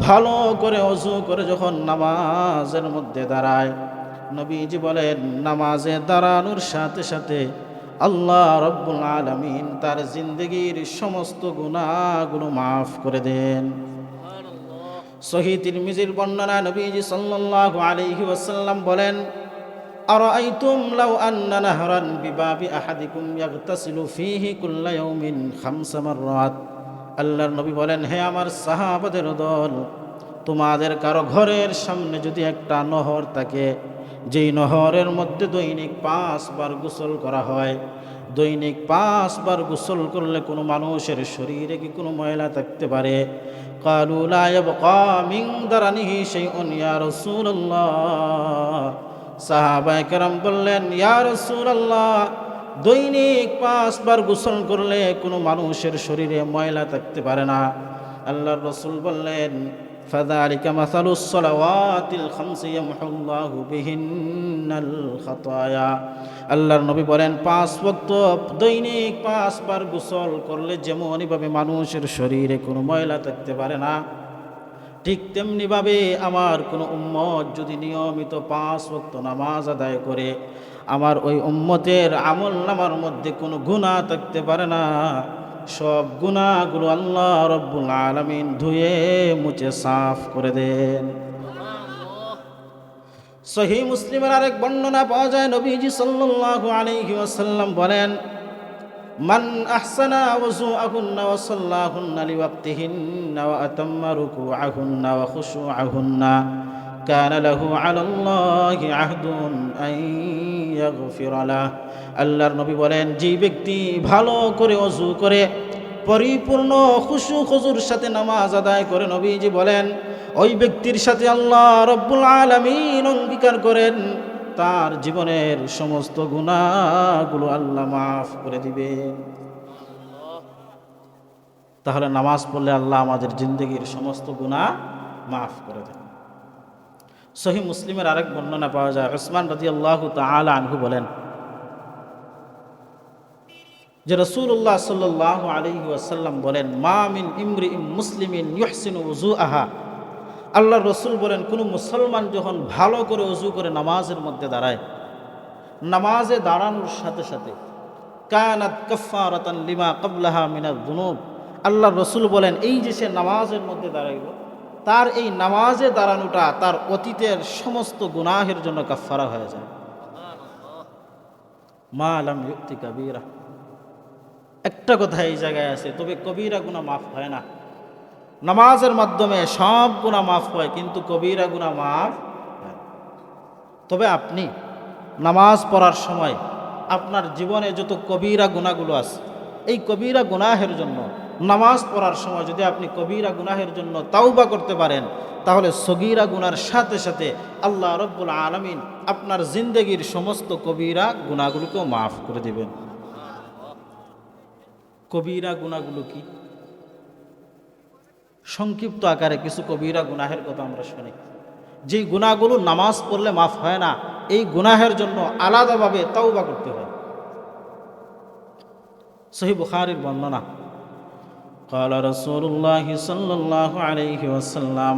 ভালো করে ওযু করে যখন নামাজের মধ্যে দাঁড়ায়, নবীজি বলেন নামাজে দাঁড়ানোর সাথে সাথে আল্লাহ রব্বুল আলামিন তার জিন্দেগীর সমস্ত গুনাহগুলো মাফ করে দেন। সহিহ তিরমিজির বর্ণনা, নবীজি সাল্লাল্লাহু আলাইহি ওয়াসাল্লাম বলেন, আরাআইতুম লাউ আন্না নাহরান বিবাবি আহাদিকুম ইয়াগতাসিলু ফীহি কুল্লা ইয়াউমিন 5 মাররাত। আল্লাহর নবী বলেন, হে আমার সাহাবাদের দল, তোমাদের কারো ঘরের সামনে যদি একটা নহর থাকে, যেই নহরের মধ্যে দৈনিক 5 বার গোসল করা হয়, দৈনিক 5 বার গোসল করলে কোনো মানুষের শরীরে কি কোনো ময়লা থাকতে পারে? ক্বালু লা ইয়াবকা মিন দারানিহি শাইউন ইয়া রাসূলুল্লাহ। সাহাবায়ে কেরাম বললেন, ইয়া রাসূলুল্লাহ, দৈনিক 5 বার গোসল করলে কোনো মানুষের শরীরে ময়লা থাকতে পারে না। আল্লাহর রাসূল বললেন, ফাযালিকা মাসালুস সালাওয়াতিল খামসি ইয়ামহুল্লাহু বিহিন্নাল খাতায়া। আল্লাহর নবী বলেন, 5 ওয়াক্ত দৈনিক 5 বার গোসল করলে যেমনইভাবে মানুষের শরীরে কোনো ময়লা থাকতে পারে না, ঠিক তেমনিভাবে আমার কোনো উম্মত যদি নিয়মিত 5 ওয়াক্ত নামাজ আদায় করে, আমার ওই উম্মতের আমল নামার মধ্যে কোনো গুনাহ থাকতে পারে না। সব গুনাহগুলো আল্লাহ রব্বুল আলামিন ধুয়ে মুছে সাফ করে দেন। সহিহ মুসলিমের আরেক বর্ণনা পাওয়া যায়, নবীজি সাল্লাল্লাহু আলাইহি ওয়াসাল্লাম বলেন, মান আহসানা ওযুআহুন্না ওয়া সাল্লাহুন্না লিওয়াক্তিহিন্না ওয়া আতাম্মা রুকুআহুন্না ওয়া খুশুআহুন্না কানা লাহু আলাল্লাহি আহদুন আন ইয়াগফিরা লাহু। আল্লাহর নবী বলেন, যে ব্যক্তি ভালো করে ওযু করে পরিপূর্ণ খুশু খুজুর সাথে নামাজ আদায় করে, নবীজি বলেন ওই ব্যক্তির সাথে আল্লাহ রব্বুল আলামিন অঙ্গীকার করেন তার জীবনের সমস্ত গুনাহগুলো আল্লাহ মাফ করে দিবে। তাহলে নামাজ পড়লে আল্লাহ আমাদের জিন্দেগীর সমস্ত গুনাহ মাফ করে দেন। সহিহ মুসলিমের আরেক বর্ণনা পাওয়া যায়, উসমান রাদিয়াল্লাহু তাআলা আনহু বলেন যে রাসূলুল্লাহ সাল্লাল্লাহু আলাইহি ওয়াসাল্লাম বলেন, মা মিন ইমরিইন মুসলিমিন ইউহসিনু ওযুআহা। আল্লাহর রাসূল বলেন, কোনো মুসলমান যখন ভালো করে ওযু করে নামাজের মধ্যে দাঁড়ায়, নামাজে দাঁড়ানোর সাথে সাথে কানাত কাফফারাতান লিমা ক্বাবলাহা মিনাজ যুনুব। আল্লাহর রাসূল বলেন, এই যে সে নামাজের মধ্যে দাঁড়াইল, তার এই নামাজে দাঁড়ানোটা তার অতীতের সমস্ত গুনাহের জন্য কাফফারা হয়ে যায়। মা লাম ইউতি কাবীরা। একটা কথা এই জায়গায় আছে, তবে কবিরা গুনাহ মাফ হয় না। নামাজের মাধ্যমে সব গুনাহ মাফ হয়, কিন্তু কবিরা গুনাহ মাফ হয়। তবে আপনি নামাজ পড়ার সময় আপনার জীবনে যত কবিরা গুনাহগুলো আছে, এই কবিরা গুনাহের জন্য নামাজ পড়ার সময় যদি আপনি কবিরা গুনাহের জন্য তাওবা করতে পারেন, তাহলে সগীরা গুনার সাথে সাথে আল্লাহ রব্বুল আলামিন আপনার জিন্দেগীর সমস্ত কবিরা গুনাহগুলোকেও মাফ করে দিবেন। কবিরা গুনাহগুলো কি? সংক্ষিপ্ত আকারে কিছু কবিরা গুনাহের কথা আমরা শুনি, যেই গুনাহগুলো নামাজ পড়লে মাফ হয় না, এই গুনাহের জন্য আলাদাভাবে তাওবা করতে হয়। সহিহ বুখারীর বর্ণনা, قال رسول الله صلى الله عليه وسلم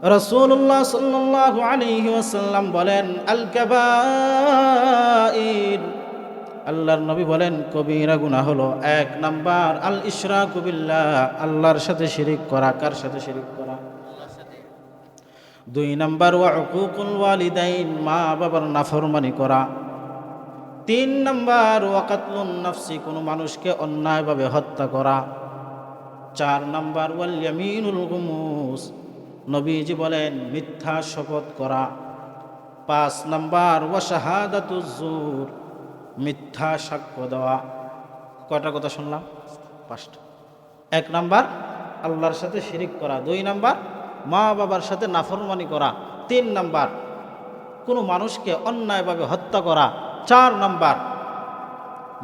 রাসূলুল্লাহ সাল্লাল্লাহু আলাইহি ওয়াসাল্লাম বলেন আল কাবাইর, আল্লাহর নবী বলেন কবিরা গুনাহ হলো এক নাম্বার আল ইশরাকু বিল্লাহ, আল্লাহর সাথে শিরিক করা। কার সাথে শিরিক করা? দুই নাম্বার ওয়া উকুকুল ওয়ালিদাইন, মা বাবার নাফরমানি করা। তিন নাম্বার ওয়া কাতলুন নাফসি, কোনো মানুষকে অন্যায়ভাবে হত্যা করা। চার নাম্বার ওয়াল ইয়ামিনুল গুমুস, নবীজি বলেন মিথ্যা শপথ করা। পাঁচ নাম্বার ওয়া শাহাদাতুজ জুর, মিথ্যা সাক্ষ্য দেওয়া। কয়টা কথা শুনলাম? পাঁচটা। এক নাম্বার আল্লাহর সাথে শিরিক করা, দুই নাম্বার মা বাবার সাথে নাফরমানি করা, তিন নাম্বার কোনো মানুষকে অন্যায়ভাবে হত্যা করা, চার নাম্বার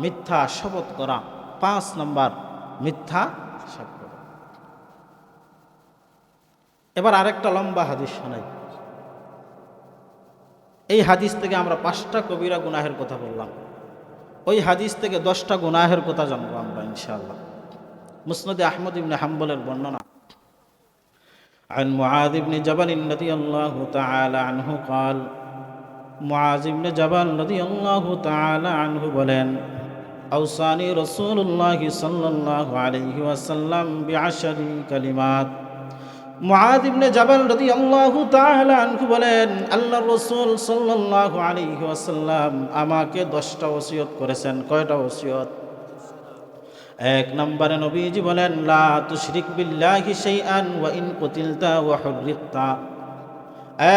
মিথ্যা শপথ করা, পাঁচ নাম্বার মিথ্যা সাক্ষ্য দেওয়া। এবার আরেকটা লম্বা হাদিস শোনাই। এই হাদিস থেকে আমরা 5টা কবিরা গুনাহের কথা বললাম, ওই হাদিস থেকে 10টা গুনাহের কথা জানবো আমরা ইনশাআল্লাহ। মুসনাদে আহমদ ইবনে হাম্বলের বর্ণনা, عن معاذ بن جبل رضي الله تعالى عنه قال, معاذ بن جبل رضي الله تعالى عنه বলেন أوصاني رسول الله صلى الله عليه وسلم ب10 كلمات। মুআয ইবনে জাবাল রাদিয়াল্লাহু তাআলা আনহু বলেন আল্লাহর রাসূল সাল্লাল্লাহু আলাইহি ওয়াসাল্লাম আমাকে 10টা ওসিয়ত করেছেন। কয়টা ওসিয়ত? এক নম্বরে নবীজি বলেন লা তুশরিক বিল্লাহি শাইআন ওয়া ইন কুতিলতা ওয়া হুররিকতা।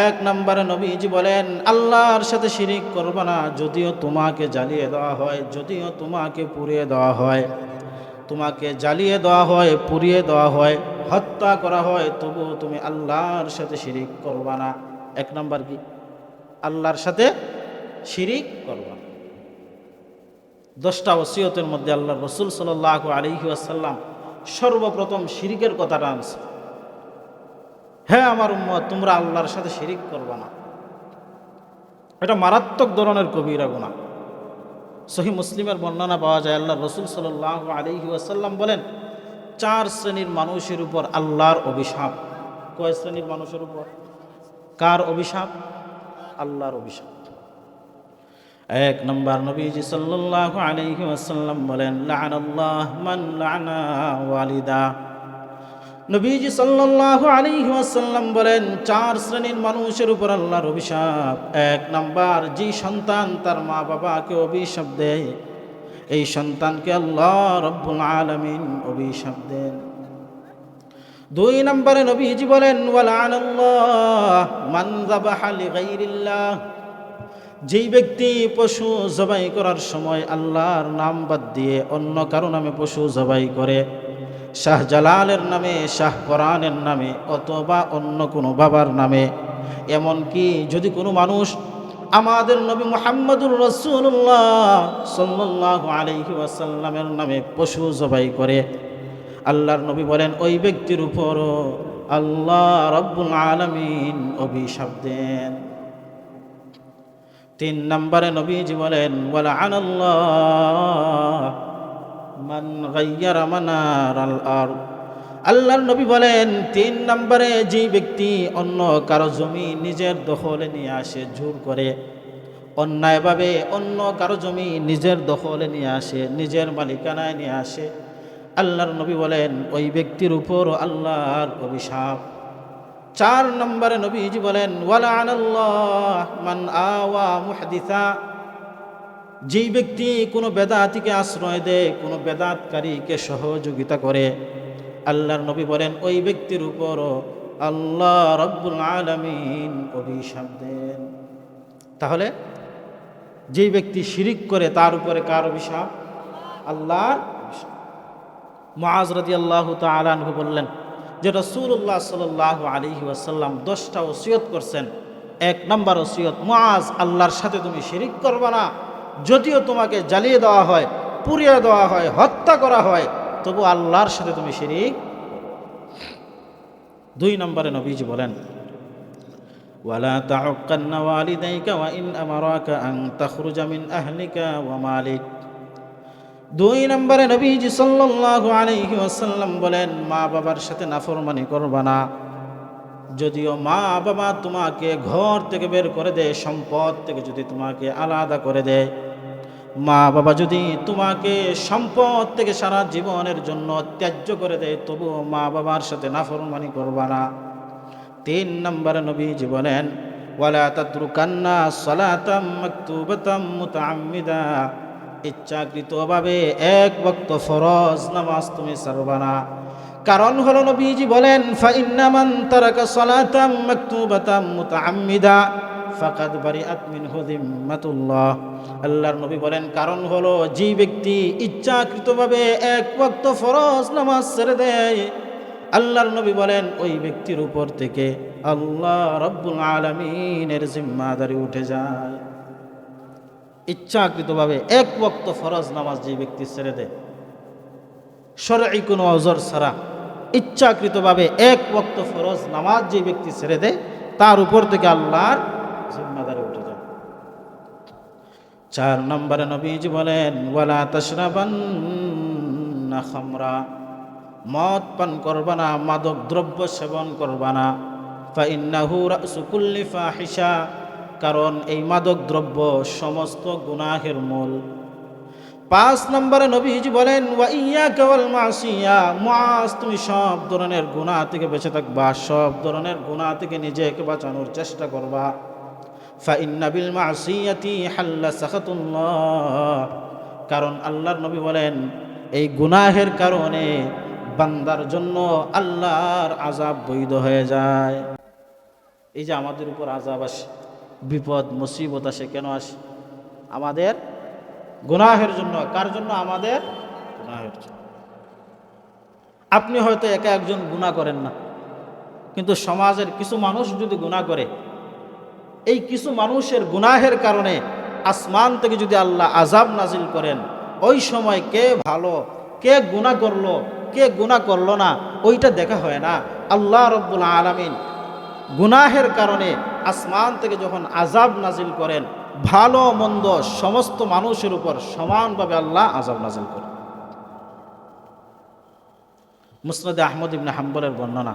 এক নম্বরে নবীজি বলেন আল্লাহর সাথে শিরিক করবে না, যদিও তোমাকে জ্বালিয়ে দেওয়া হয়, যদিও তোমাকে পুড়িয়ে দেওয়া হয়, তোমাকে জ্বালিয়ে দেওয়া হয়, পুড়িয়ে দেওয়া হয়, হত্যা করা হয়, তবুও তুমি আল্লাহর সাথে শিরিক করবা না। এক নাম্বার কি? আল্লাহর সাথে শিরিক করবা না। 10টা ওসিয়তের মধ্যে আল্লাহর রাসূল সাল্লাল্লাহু আলাইহি ওয়াসাল্লাম সর্বপ্রথম শিরিকের কথাটা আনছে। হ্যাঁ আমার উম্মত, তোমরা আল্লাহর সাথে শিরিক করবা না। এটা মারাত্মক ধরনের কবিরা গুনাহ। সহিহ মুসলিমের বর্ণনা পাওয়া যায়, আল্লাহর রাসূল সাল্লাল্লাহু আলাইহি ওয়াসাল্লাম বলেন 4 শ্রেণীর মানুষের উপর আল্লাহর অভিশাপ। কয় শ্রেণীর মানুষের উপর? কার অভিশাপ? আল্লাহর অভিশাপ। এক নম্বর নবীজি সাল্লাল্লাহু আলাইহি ওয়াসাল্লাম বলেন লা'নাল্লাহু মান লা'না ওয়ালিদা। নবীজি সাল্লাল্লাহু আলাইহি ওয়াসাল্লাম বলেন 4 শ্রেণীর মানুষের উপর আল্লাহর অভিশাপ। এক নাম্বার, যে সন্তান তার মা বাবাকে অভিশাপ দেয়, এই সন্তানকে আল্লাহ রব্বুল আলামিন অভিশাপ দেন। 2 নম্বরে নবীজি বলেন ওয়ালা'নাল্লাহু মান যাবাহা লিগাইরিল্লাহ, যেই ব্যক্তি পশু জবাই করার সময় আল্লাহর নাম বাদ দিয়ে অন্য কারো নামে পশু জবাই করে, শাহ জালালের নামে, শাহ কোরআনের নামে, অথবা অন্য কোনো বাবার নামে, এমনকি যদি কোনো মানুষ আমাদের নবী মুহাম্মদুর রাসূলুল্লাহ সাল্লাল্লাহু আলাইহি ওয়াসাল্লামের নামে পশু জবাই করে, আল্লাহর নবী বলেন ওই ব্যক্তির উপরও আল্লাহ রব্বুল আলামিন অভিশাপ দেন। 3 নম্বরে নবীজি বলেন ওয়ালা'নাল্লাহু মান গায়্যারা মানারাল আরদ। আল্লাহর নবী বলেন 3 নম্বরে যে ব্যক্তি অন্য কারো জমি নিজের দখলে নিয়ে আসে, জোর করে অন্যায়ভাবে অন্য কারো জমি নিজের দখলে নিয়ে আসে, নিজের মালিকানায় নিয়ে আসে, আল্লাহর নবী বলেন ওই ব্যক্তির উপর আল্লাহর অভিশাপ। 4 নম্বরে নবীজি বলেন ওয়ালা'নাল্লাহু মান আওয়া মুহদিসা, যেই ব্যক্তি কোনো বেদাতিকে আশ্রয় দেয়, কোনো বেদাতকারীকে সহযোগিতা করে, আল্লাহর নবী বলেন ওই ব্যক্তির উপরও আল্লাহ রব্বুল আলামিন অভিশাপ দেন। তাহলে যেই ব্যক্তি শিরিক করে তার উপরে কার অভিশাপ? আল্লাহর অভিশাপ। মুআয রাদিয়াল্লাহু তাআলা আনহু বললেন যে রাসূলুল্লাহ সাল্লাল্লাহু আলাইহি ওয়াসাল্লাম 10টা ওসিয়ত করছেন। 1 নম্বর ওসিয়ত, মুআয আল্লাহর সাথে তুমি শিরিক করবে না, যদিও তোমাকে জ্বালিয়ে দেওয়া হয়, পুড়িয়ে দেওয়া হয়, হত্যা করা হয়, তবু আল্লাহর সাথে তুমি শিরিক। 2 নম্বরে নবীজি বলেন ওয়ালা তাউক্কান্না ওয়ালিদাইকা ওয়া ইন আমারাকা আন তাখরুজা মিন আহলিকা ওয়া মালিক। 2 নম্বরে নবীজি সাল্লাল্লাহু আলাইহি ওয়াসাল্লাম বলেন মা বাবার সাথে নাফরমানি করবা না, যদিও মা বাবা তোমাকে ঘর থেকে বের করে দেয়, সম্পদ থেকে যদি তোমাকে আলাদা করে দেয়, মা বাবা যদি তোমাকে সম্পদ থেকে সারা জীবনের জন্য ত্যায্য করে দেয়, তবুও মা বাবার সাথে নাফরমানি করবা না। 3 নম্বরে নবীজি বলেন, ওয়ালা তাতরুকান্না সালাতাম মাকতুবাতাম মুতাআম্মিদা, ইচ্ছাকৃতভাবে এক ওয়াক্ত ফরজ নামাজ তুমি ছাড়বা না। কারণ হলো নবীজি বলেন, ফাইন্না মান তারাকা সালাতাম মাকতুবাতাম মুতাআম্মিদা ফাকাদ বারিআত মিনহু যিম্মাতুল্লাহ। আল্লাহর নবী বলেন, কারণ হলো যে ব্যক্তি ইচ্ছাকৃতভাবে এক ওয়াক্ত ফরজ নামাজ ছেড়ে দেয়, আল্লাহর নবী বলেন ওই ব্যক্তির উপর থেকে আল্লাহ রাব্বুল আলামিনের জিম্মাদারি উঠে যায়। ইচ্ছাকৃতভাবে এক ওয়াক্ত ফরজ নামাজ যে ব্যক্তি ছেড়ে দেয়, শরঈ কোনো ওযর ছাড়া ইচ্ছাকৃতভাবে এক ওয়াক্ত ফরজ নামাজ যে ব্যক্তি ছেড়ে দেয়, তার উপর থেকে আল্লাহর জিম্মাদারি উঠে যায়। 4 নম্বরে নবীজি বলেন, ওয়ালা তাশরাবান্না খামরা, মদ পান করবা না, মাদক দ্রব্য সেবন করবা না। ফাইন্নাহু রাসু কুল্লি ফাহিশা, কারণ এই মাদক দ্রব্য সমস্ত গুনাহের মূল। 5 নম্বরে নবীজি বলেন, ওয়া ইয়াকা ওয়াল মাসিয়া, মুআজ তুমি সব ধরনের গুনাহ থেকে বেঁচে থাকবা, সব ধরনের গুনাহ থেকে নিজেকে বাঁচানোর চেষ্টা করবা। ফাইন্না বিল মাসিয়াতি হাল্লা সাখাতুল্লাহ, কারণ আল্লাহর নবী বলেন এই গুনাহের কারণে বান্দার জন্য আল্লাহর আযাব বৈধ হয়ে যায়। এই যে আমাদের উপর আযাব আসে, বিপদ মুসিবত আসে, কেন আসে? আমাদের গুনাহের জন্য। কার জন্য? আমাদের গুনাহের জন্য। আপনি হয়তো একা একজন গুনাহ করেন না, কিন্তু সমাজের কিছু মানুষ যদি গুনাহ করে, এই কিছু মানুষের গুনাহের কারণে আসমান থেকে যদি আল্লাহ আযাব নাজিল করেন, ওই সময় কে ভালো, কে গুনাহ করলো, কে গুনাহ করলো না, ওইটা দেখা হয় না। আল্লাহ রাব্বুল আলামিন গুনাহের কারণে আসমান থেকে যখন আযাব নাজিল করেন, ভালো মন্দ সমস্ত মানুষের উপর সমানভাবে আল্লাহ আযাব নাজিল করেন। মুসনাদে আহমদ ইবনে হাম্বলের বর্ণনা,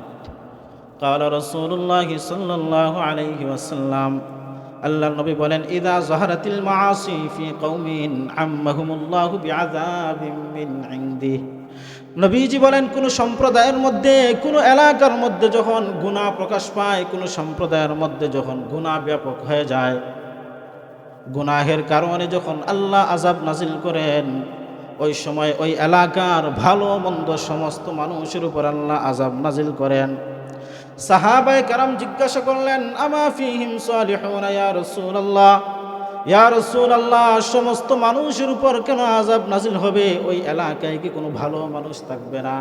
ক্বালা রাসূলুল্লাহি সাল্লাল্লাহু আলাইহি ওয়াসাল্লাম, আল্লাহর নবী বলেন, ইযা যাহারাতিল মাআসি ফি কওমিন আম্মাহুমুল্লাহু বিআযাবিম মিন ইনদিহি। নবীজি বলেন, কোন সম্প্রদায়ের মধ্যে, কোন এলাকার মধ্যে যখন গুনাহ প্রকাশ পায়, কোন সম্প্রদায়ের মধ্যে যখন গুনাহ ব্যাপক হয়ে যায়, গুনাহের কারণে যখন আল্লাহ আযাব নাজিল করেন, ওই সময় ওই এলাকার ভালো মন্দ সমস্ত মানুষের উপর আল্লাহ আযাব নাজিল করেন। সাহাবায়ে কেরাম জিজ্ঞাসা করলেন, আমা ফীহিম সালিহুনা ইয়া রাসূলুল্লাহ, ইয়া রাসূলুল্লাহ, সমস্ত মানুষের উপর কেন আযাব নাজিল হবে? ওই এলাকায় কি কোনো ভালো মানুষ থাকবে না?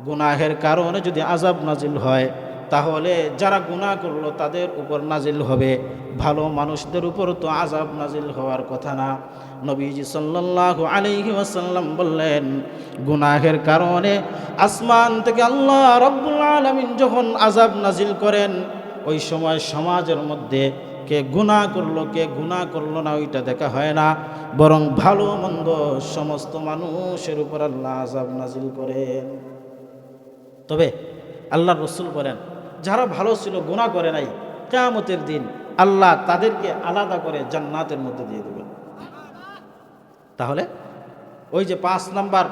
গুনাহের কারণে যদি আযাব নাজিল হয়, তাহলে যারা গুনাহ করলো তাদের উপর নাজিল হবে, ভালো মানুষদের উপর তো আযাব নাজিল হওয়ার কথা না। নবীজি সাল্লাল্লাহু আলাইহি ওয়াসাল্লাম বললেন, গুনাহের কারণে আসমান থেকে আল্লাহ রাব্বুল আলামিন যখন আযাব নাজিল করেন, ওই সময় সমাজের মধ্যে কে গুনাহ করলো, কে গুনাহ করলো না, ওইটা দেখা হয় না, বরং ভালো মন্দ সমস্ত মানুষের উপর আল্লাহ আযাব নাজিল করেন। তবে আল্লাহর রাসূল বলেন, যারা ভালো ছিল, গুনাহ করে নাই, কিয়ামতের দিন আল্লাহ তাদেরকে আলাদা করে জান্নাতের মধ্যে দিয়ে দেবেন। তাহলে ওই যে 5 নাম্বার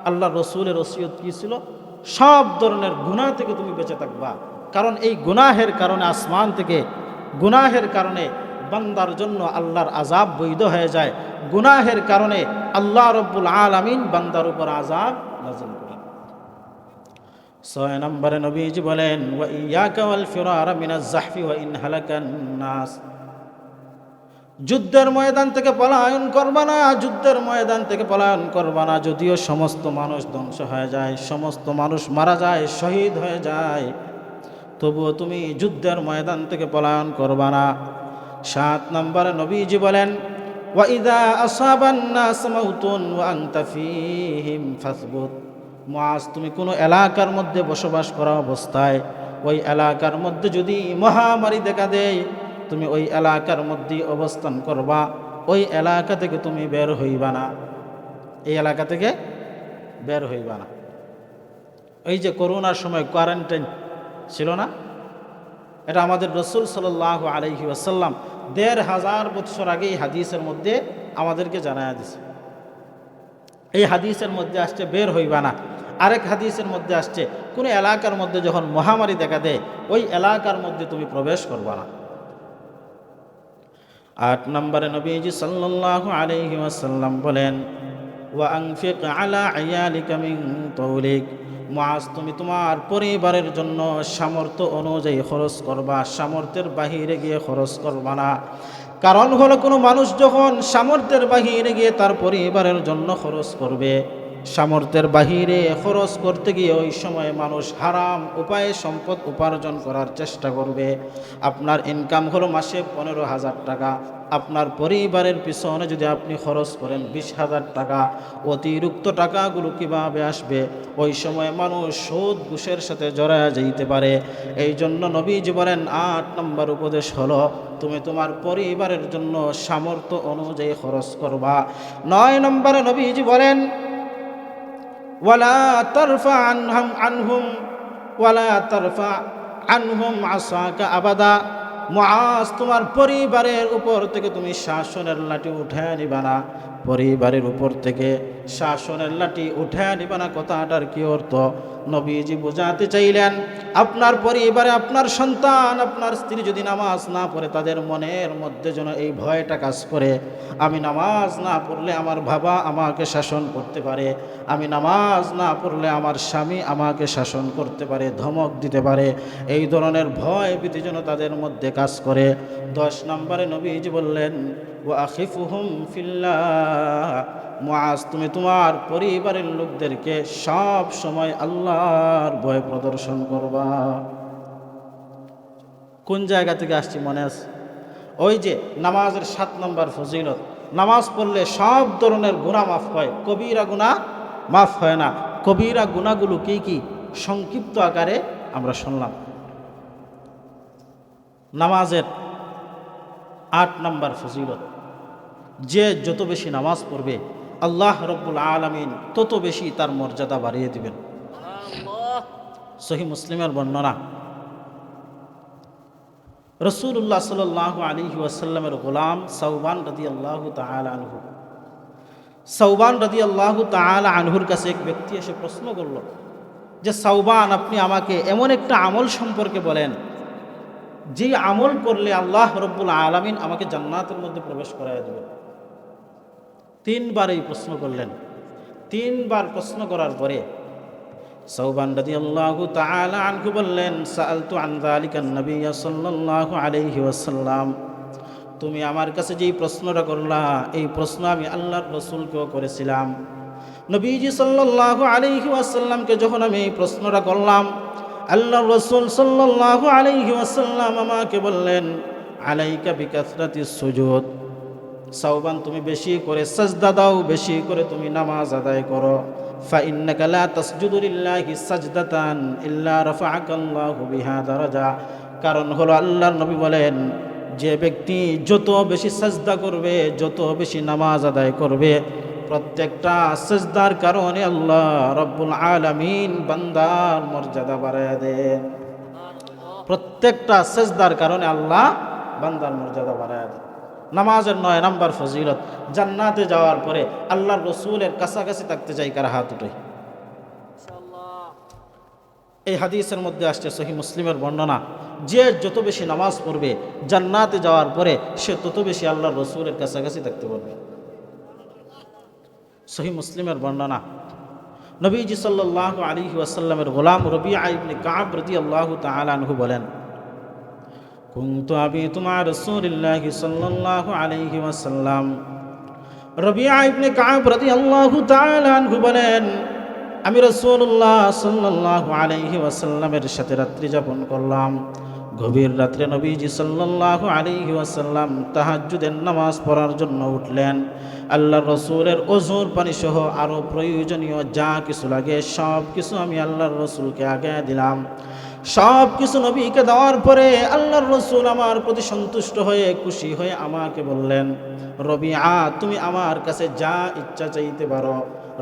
আল্লাহর রাসূলের ওসিয়ত কি ছিল? সব ধরনের গুনাহ থেকে তুমি বেঁচে থাকবা, কারণ এই গুনাহের কারণে আসমান থেকে, গুনাহের কারণে বান্দার জন্য আল্লাহর আযাব বৈধ হয়ে যায়। গুনাহের কারণে আল্লাহ রাব্বুল আলামিন বান্দার উপর আযাব নাযিল করেন। 6 নম্বরে নবীজি বলেন, ওয়া ইয়াকা ওয়াল ফিরারা মিনাজ জাহফি ওয়া ইন হালাকান নাস, যুদ্ধের ময়দান থেকে পলায়ন করবা না, যুদ্ধের ময়দান থেকে পলায়ন করবা না। যদিও সমস্ত মানুষ ধ্বংস হয়ে যায়, সমস্ত মানুষ মারা যায়, শহীদ হয়ে যায়, তবুও তুমি যুদ্ধের ময়দান থেকে পলায়ন করবা না। 7 নম্বরে নবীজি বলেন, ওয়া ইযা আসাবান নাস মাউতুন ওয়া আনতা ফীহিম ফাসবুত, মুআজ তুমি কোনো এলাকার মধ্যে বসবাস করা অবস্থায় ওই এলাকার মধ্যে যদি মহামারী দেখা দেয়, তুমি ওই এলাকার মধ্যে অবস্থান করবা, ওই এলাকা থেকে তুমি বের হইবা না, এই এলাকা থেকে বের হইবা না। এই যে করোনার সময় কোয়ারেন্টাইন ছিল না, এটা আমাদের রসুল সাল্লাল্লাহু আলাইহি ওয়াসাল্লাম ১৫০০ বৎসর আগে এই হাদিসের মধ্যে আমাদেরকে জানায়া দিছে। এই হাদিসের মধ্যে আসছে বের হইবা না। আরেক হাদিসের মধ্যে আসছে কোন এলাকার মধ্যে যখন মহামারী দেখা দেয় ওই এলাকার মধ্যে তুমি প্রবেশ করবা না। ৮ নম্বরে নবীজি সাল্লাল্লাহু আলাইহি ওয়াসাল্লাম বলেন, ওয়া আনফিক আলা আয়ালিকা মিন তাওলিক, মুআজ তুমি তোমার পরিবারের জন্য সামর্থ্য অনুযায়ী খরচ করবা, সামর্থ্যের বাহিরে গিয়ে খরচ করবা না। কারণ হলো কোনো মানুষ যখন সামর্থ্যের বাহিরে গিয়ে তার পরিবারের জন্য খরচ করবে, সামর্থ্যের বাহিরে খরচ করতে গিয়ে ওই সময় মানুষ হারাম উপায়ে সম্পদ উপার্জন করার চেষ্টা করবে। আপনার ইনকাম হলো মাসে ১৫,০০০ টাকা, আপনার পরিবারের পিছনে যদি আপনি খরচ করেন ২০,০০০ টাকা, অতিরিক্ত টাকাগুলো কিভাবে আসবে? ওই সময় মানুষ সুদ ঘুষের সাথে জড়ায় যেতে পারে। এই জন্য নবীজি বলেন ৮ নম্বর উপদেশ হলো তুমি তোমার পরিবারের জন্য সামর্থ্য অনুযায়ী খরচ করবা। ৯ নম্বরে নবীজি বলেন, ওয়ালা তারফা আনহুম আসাকা আবাদা, মুআজ তোমার পরিবারের উপর থেকে তুমি শাসনের লাঠি উঠায় নিবা না, পরিবারের উপর থেকে শাসনের লাঠি উঠায় নিবা না। কথাটার কি অর্থ? নবীজি বোঝাতে চাইলেন আপনার পরিবারে আপনার সন্তান আপনার স্ত্রী যদি নামাজ না পড়ে তাদের মনের মধ্যে যেন এই ভয়টা কাজ করে, আমি নামাজ না পড়লে আমার বাবা আমাকে শাসন করতে পারে, আমি নামাজ না পড়লে আমার স্বামী আমাকে শাসন করতে পারে, ধমক দিতে পারে। এই ধরনের ভয় ভীতি যেন তাদের মধ্যে কাজ করে। ১০ নম্বরে নবীজি বললেন, ওয়া আখিফুহুম ফিল্লাহ, মুআজ তুমি তোমার পরিবারের লোকদেরকে সব সময় আল্লাহর ভয় প্রদর্শন করবা। কোন জায়গা থেকে আসছি মনে আছে? ওই যে নামাজের ৭ নম্বর ফজিলত, নামাজ পড়লে সব ধরনের গুনাহ মাফ হয়, কবিরা গুনাহ মাফ হয় না। কবিরা গুনাহগুলো কি কি সংক্ষিপ্ত আকারে আমরা শুনলাম। নামাজের ৮ নম্বর ফজিলত, যে যত বেশি নামাজ পড়বে আল্লাহ রব্বুল আলামিন তত বেশি তার মর্যাদা বাড়িয়ে দিবেন। সহিহ মুসলিমের বর্ণনা, রাসূলুল্লাহ সাল্লাল্লাহু আলাইহি ওয়াসাল্লামের গোলাম সাওবান রাদিয়াল্লাহু তাআলা আনহু, সাওবান রাদিয়াল্লাহু তাআলা আনহুর কাছে এক ব্যক্তি এসে প্রশ্ন করল যে সাওবান, আপনি আমাকে এমন একটা আমল সম্পর্কে বলেন যে আমল করলে আল্লাহ রব্বুল আলামিন আমাকে জান্নাতের মধ্যে প্রবেশ করায় দেবেন। ৩ বার এই প্রশ্ন করলেন। ৩ বার প্রশ্ন করার পরে সাওবান রাদিয়াল্লাহু তাআলা আনহু বললেন, সাআলতু আন যালিকা নবী সাল্লাল্লাহু আলাইহি ওয়াসাল্লাম, তুমি আমার কাছে যেই প্রশ্নটা করলা এই প্রশ্ন আমি আল্লাহর রাসূলকেও করেছিলাম। নবীজি সাল্লাল্লাহু আলাইহি ওয়াসাল্লামকে যখন আমি এই প্রশ্নটা করলাম, আল্লাহর রাসূল সাল্লাল্লাহু আলাইহি ওয়াসাল্লাম আমাকে বললেন, আলাইকা বিকাসরাতিস সুজুদ, সাওবান তুমি বেশি করে সাজদা দাও, বেশি করে তুমি নামাজ আদায় করো। ফাইন্নাকা লা তাসজুদু লিল্লাহি সাজদাতান ইল্লা রাফা'াকাল্লাহু বিহা দারাজা, কারণ হলো আল্লাহর নবী বলেন যে ব্যক্তি যত বেশি সাজদা করবে, যত বেশি নামাজ আদায় করবে, প্রত্যেকটা সাজদার কারণে আল্লাহ রব্বুল আলামিন বান্দার মর্যাদা বাড়ায় দেন। প্রত্যেকটা সাজদার কারণে আল্লাহ বান্দার মর্যাদা বাড়ায় দেন। নামাজের ৯ নম্বর ফজিলত, জান্নাতে যাওয়ার পরে আল্লাহর রাসূলের কাছাকাছি থাকতে চাই কারা হাত উঠাই। এই হাদিসের মধ্যে আসছে সহিহ মুসলিমের বর্ণনা, যে যত বেশি নামাজ পড়বে জান্নাতে যাওয়ার পরে সে তত বেশি আল্লাহর রাসূলের কাছাকাছি থাকতে পারবে। সহিহ মুসলিমের বর্ণনা, নবীজি সাল্লাল্লাহু আলাইহি ওয়াসাল্লামের গোলাম রবিআ ইবনে কাব রাদিয়াল্লাহু তাআলা আনহু বলেন, কুনতু আবিতু মা রাসূলিল্লাহি সাল্লাল্লাহু আলাইহি ওয়াসাল্লাম। রবিআ ইবনে কাব রাদিয়াল্লাহু তাআলা আনহু বলেন, আমি রাসূলুল্লাহ সাল্লাল্লাহু আলাইহি ওয়াসাল্লামের সাথে রাত্রি যাপন করলাম। গভীর রাত্রে নবীজি সাল্লাল্লাহু আলাইহি ওয়াসাল্লাম তাহাজ্জুদের নামাজ পড়ার জন্য উঠলেন। আল্লাহর রাসূলের ওযুর পানি সহ আরও প্রয়োজনীয় যা কিছু লাগে সব কিছু আমি আল্লাহর রাসূলকে আগে দিলাম। সব কিছু নবীকে দেওয়ার পরে আল্লাহর রাসূল আমার প্রতি সন্তুষ্ট হয়ে খুশি হয়ে আমাকে বললেন, রবিআ তুমি আমার কাছে যা ইচ্ছা চাইতে পারো।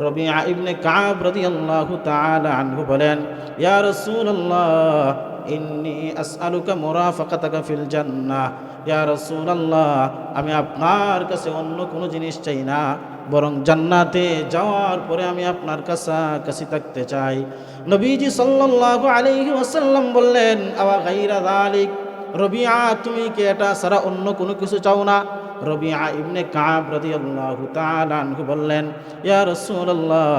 রবিআ ইবনে কাব রাদিয়াল্লাহু তাআলা আনহু বলেন, ইয়া রাসূলুল্লাহ ইন্নী আসআলুকা মুরাফাকাতাকা ফিল জান্নাহ। ইয়া রাসূলুল্লাহ, আমি আপনার কাছে অন্য কোনো জিনিস চাই না, বরং জান্নাতে যাওয়ার পরে আমি আপনার কাছাকাছি থাকতে চাই। নবীজি সাল্লাল্লাহু আলাইহি ওয়াসাল্লাম বললেন, আওয়া গায়রা যালিক, রবিআ তুমি কি এটা ছাড়া অন্য কোনো কিছু চাও না? রবিআ ইবনে কাব রাদিয়াল্লাহু তাআলা আনহু বললেন, ইয়া রাসূলুল্লাহ,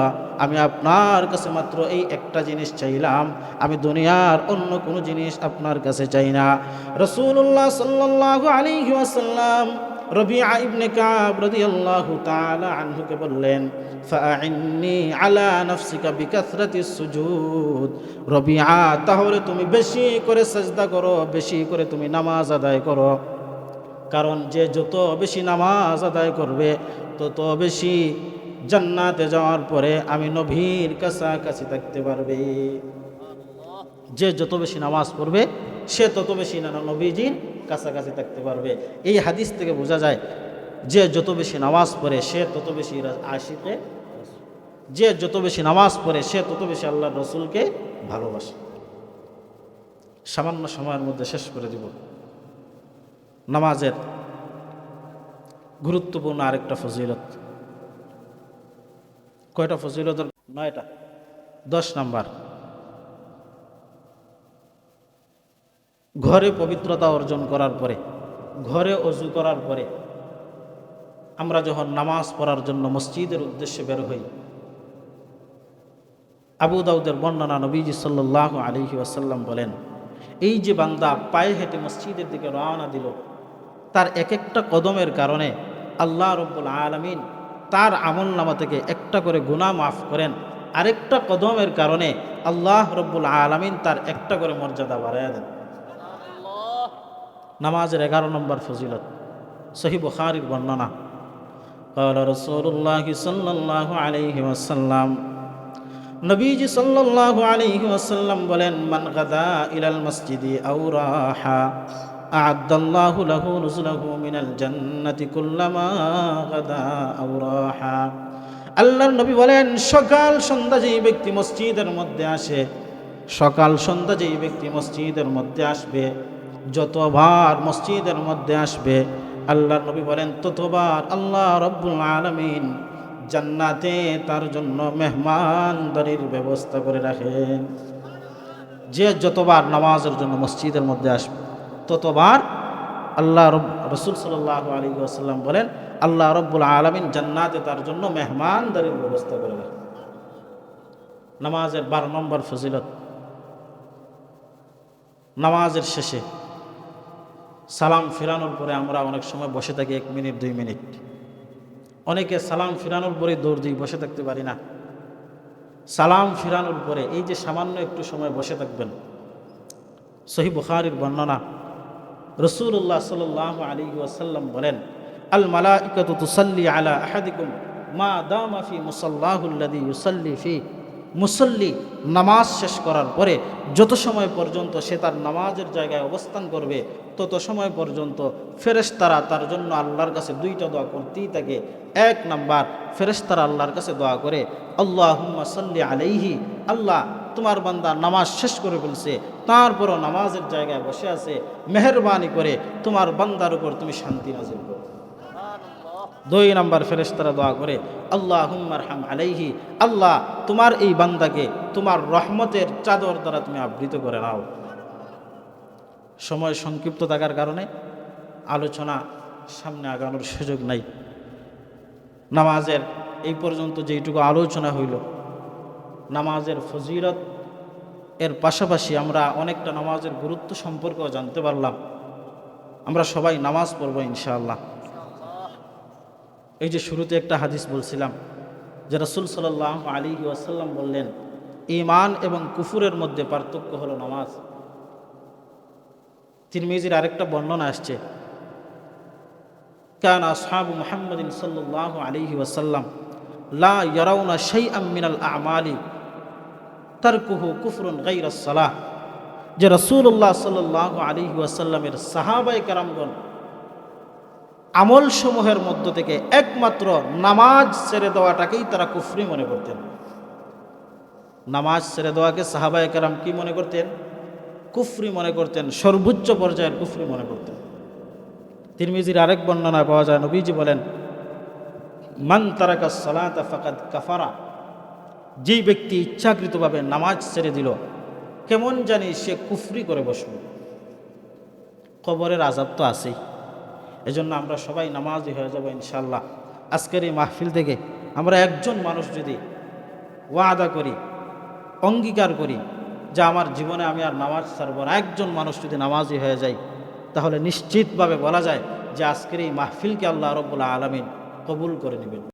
আমি আপনার কাছে মাত্র এই একটা জিনিস চাইলাম, আমি দুনিয়ার অন্য কোনো জিনিস আপনার কাছে চাই না। রাসূলুল্লাহ সাল্লাল্লাহু আলাইহি ওয়াসাল্লাম রবিআ ইবনে কাব রাদিয়াল্লাহু তাআলা আনহুকে বললেন, ফাআইন্নি আলা নাফসিকা বিকাসরাতিস সুজুদ। রবিআ, তাহলে তুমি বেশি করে সাজদা করো, বেশি করে তুমি নামাজ আদায় করো, কারণ যে যত বেশি নামাজ আদায় করবে তত বেশি জান্নাতে যাওয়ার পরে আমি নবীর কাছাকাছি থাকতে পারবে। যে যত বেশি নামাজ পড়বে সে তত বেশি নবীজির কাছাকাছি থাকতে পারবে। এই হাদিস থেকে বোঝা যায় যে যত বেশি নামাজ পড়ে সে তত বেশি আশিকে, যে যত বেশি নামাজ পড়ে সে তত বেশি আল্লাহর রসুলকে ভালোবাসে। সামান্য সময়ের মধ্যে শেষ করে দিব নামাজের গুরুত্বপূর্ণ আরেকটা ফজিলত। কয়টা ফজিলতের? 9টা। 10 নাম্বার, ঘরে পবিত্রতা অর্জন করার পরে, ঘরে অজু করার পরে আমরা যখন নামাজ পড়ার জন্য মসজিদের উদ্দেশ্যে বের হই, আবু দাউদের বর্ণনা, নবীজি সাল্লাল্লাহু আলাইহি ওয়াসাল্লাম বলেন, এই যে বান্দা পায়ে হেঁটে মসজিদের দিকে রওনা দিল, তার এক একটা কদমের কারণে আল্লাহ রব্বুল আলামিন তার আমলনামা থেকে একটা করে গুনাহ মাফ করেন, আরেকটা কদমের কারণে আল্লাহ রব্বুল আলামিন তার একটা করে মর্যাদা বাড়াইয়া দেন। নামাজের 11 নম্বর ফজিলত, সহিহ বুখারীর বর্ণনা, ক্বালা রাসূলুল্লাহ সাল্লাল্লাহু আলাইহি ওয়াসাল্লাম, নবীজি সাল্লাল্লাহু আলাইহি ওয়াসাল্লাম বলেন, মান গাদা ইলাল মসজিদি আও রাহা আ'আদ্দাল্লাহু লাহু নুজুলাহু মিনাল জান্নাতি কুল্লামা গাদা আও রাহা। আল্লাহর নবী বলেন, সকাল সন্ধ্যা যেই ব্যক্তি মসজিদের মধ্যে আসে, সকাল সন্ধ্যা যেই ব্যক্তি মসজিদের মধ্যে আসবে, যতবার মসজিদের মধ্যে আসবে, আল্লাহর নবী বলেন ততবার আল্লাহ রব্বুল আলামিন জান্নাতে তার জন্য মেহমানদারির ব্যবস্থা করে রাখেন। যে যতবার নামাজের জন্য মসজিদের মধ্যে আসবে ততবার আল্লাহ রসুল সাল্লাল্লাহু আলাইহি ওয়াসাল্লাম বলেন আল্লাহ রব্বুল আলামিন জান্নাতে তার জন্য মেহমানদারির ব্যবস্থা করে রাখেন। নামাজের 12 নম্বর ফজিলত, নামাজের শেষে সালাম ফিরানোর পরে আমরা অনেক সময় বসে থাকি 1 মিনিট 2 মিনিট, অনেকে সালাম ফিরানোর পরে দৌড় দিয়ে বসে থাকতে পারি না। সালাম ফিরানোর পরে এই যে সামান্য একটু সময় বসে থাকবেন, সহিহ বুখারীর বর্ণনা, রাসূলুল্লাহ সাল্লাল্লাহু আলাইহি ওয়াসাল্লাম বলেন, আল মালাইকাতু তুসাল্লি আলা আহাদিকুম মা দামা ফি মুসাল্লাহু আল্লাযী ইউসাল্লি ফি। মুসল্লি নামাজ শেষ করার পরে যত সময় পর্যন্ত সে তার নামাজের জায়গায় অবস্থান করবে তত সময় পর্যন্ত ফেরেশতারা তার জন্য আল্লাহর কাছে 2টা দোয়া করতেই থাকে। 1 নাম্বার, ফেরেশতারা আল্লাহর কাছে দোয়া করে, আল্লাহুম্মা সাল্লি আলাইহি, আল্লাহ তোমার বান্দা নামাজ শেষ করে ফেলছে, তারপরও নামাজের জায়গায় বসে আছে, মেহেরবানি করে তোমার বান্দার উপর তুমি শান্তি নাজিল করো। 2 নাম্বার, ফেরেশতারা দোয়া করে, আল্লাহুম্মা আরহাম আলাইহি, আল্লাহ তোমার এই বান্দাকে তোমার রহমতের চাদর দ্বারা তুমি আবৃত করে নাও। সময় সংক্ষিপ্ত থাকার কারণে আলোচনা সামনে আগানোর সুযোগ নাই। নামাজের এই পর্যন্ত যেইটুকু আলোচনা হইল, নামাজের ফজিলত এর পাশাপাশি আমরা অনেকটা নামাজের গুরুত্ব সম্পর্কেও জানতে পারলাম। আমরা সবাই নামাজ পড়ব ইনশাআল্লাহ। এই যে শুরুতে একটা হাদিস বলছিলাম যে রাসূল সাল্লাল্লাহু আলাইহি ওয়াসাল্লাম বললেন, ঈমান এবং কুফুরের মধ্যে পার্থক্য হলো নামাজ। তিরমিজির আরেকটা বর্ণনা আসছে, কানা আসহাবু মুহাম্মাদিন সাল্লাল্লাহু আলাইহি ওয়াসাল্লাম লা ইয়ারাউনা শাইআম মিনাল আ'মালি তারকুহু কুফরুন গায়রাস সালাহ। যে রাসূলুল্লাহ সাল্লাল্লাহু আলাইহি ওয়াসাল্লামের সাহাবায়ে কেরামগণ আমল সমূহের মধ্য থেকে একমাত্র নামাজ ছেড়ে দেওয়াটাকেই তারা কুফরি মনে করতেন। নামাজ ছেড়ে দেওয়াকে সাহাবায়ে কেরাম কি মনে করতেন? কুফরি মনে করতেন, সর্বোচ্চ পর্যায়ের কুফরি মনে করতেন। তিরমিজির আরেক বর্ণনায় পাওয়া যায়, নবীজি বলেন, মান তারাকাস সালাতা ফাকাদ কাফারা, যেই ব্যক্তি ইচ্ছাকৃতভাবে নামাজ ছেড়ে দিল, কেমন জানি সে কুফরি করে বসল। কবরের আযাব তো আছেই, এজন্য আমরা সবাই নামাজি হয়ে যাব ইনশাআল্লাহ। আজকের এই মাহফিল থেকে আমরা একজন মানুষ যদি ওয়াদা করি, অঙ্গীকার করি যে আমার জীবনে আমি আর নামাজ ছাড়ব না, একজন মানুষ যদি নামাজি হয়ে যায়, তাহলে নিশ্চিতভাবে বলা যায় যে আজকের এই মাহফিলকে আল্লাহ রাব্বুল আলামিন কবুল করে নেবেন।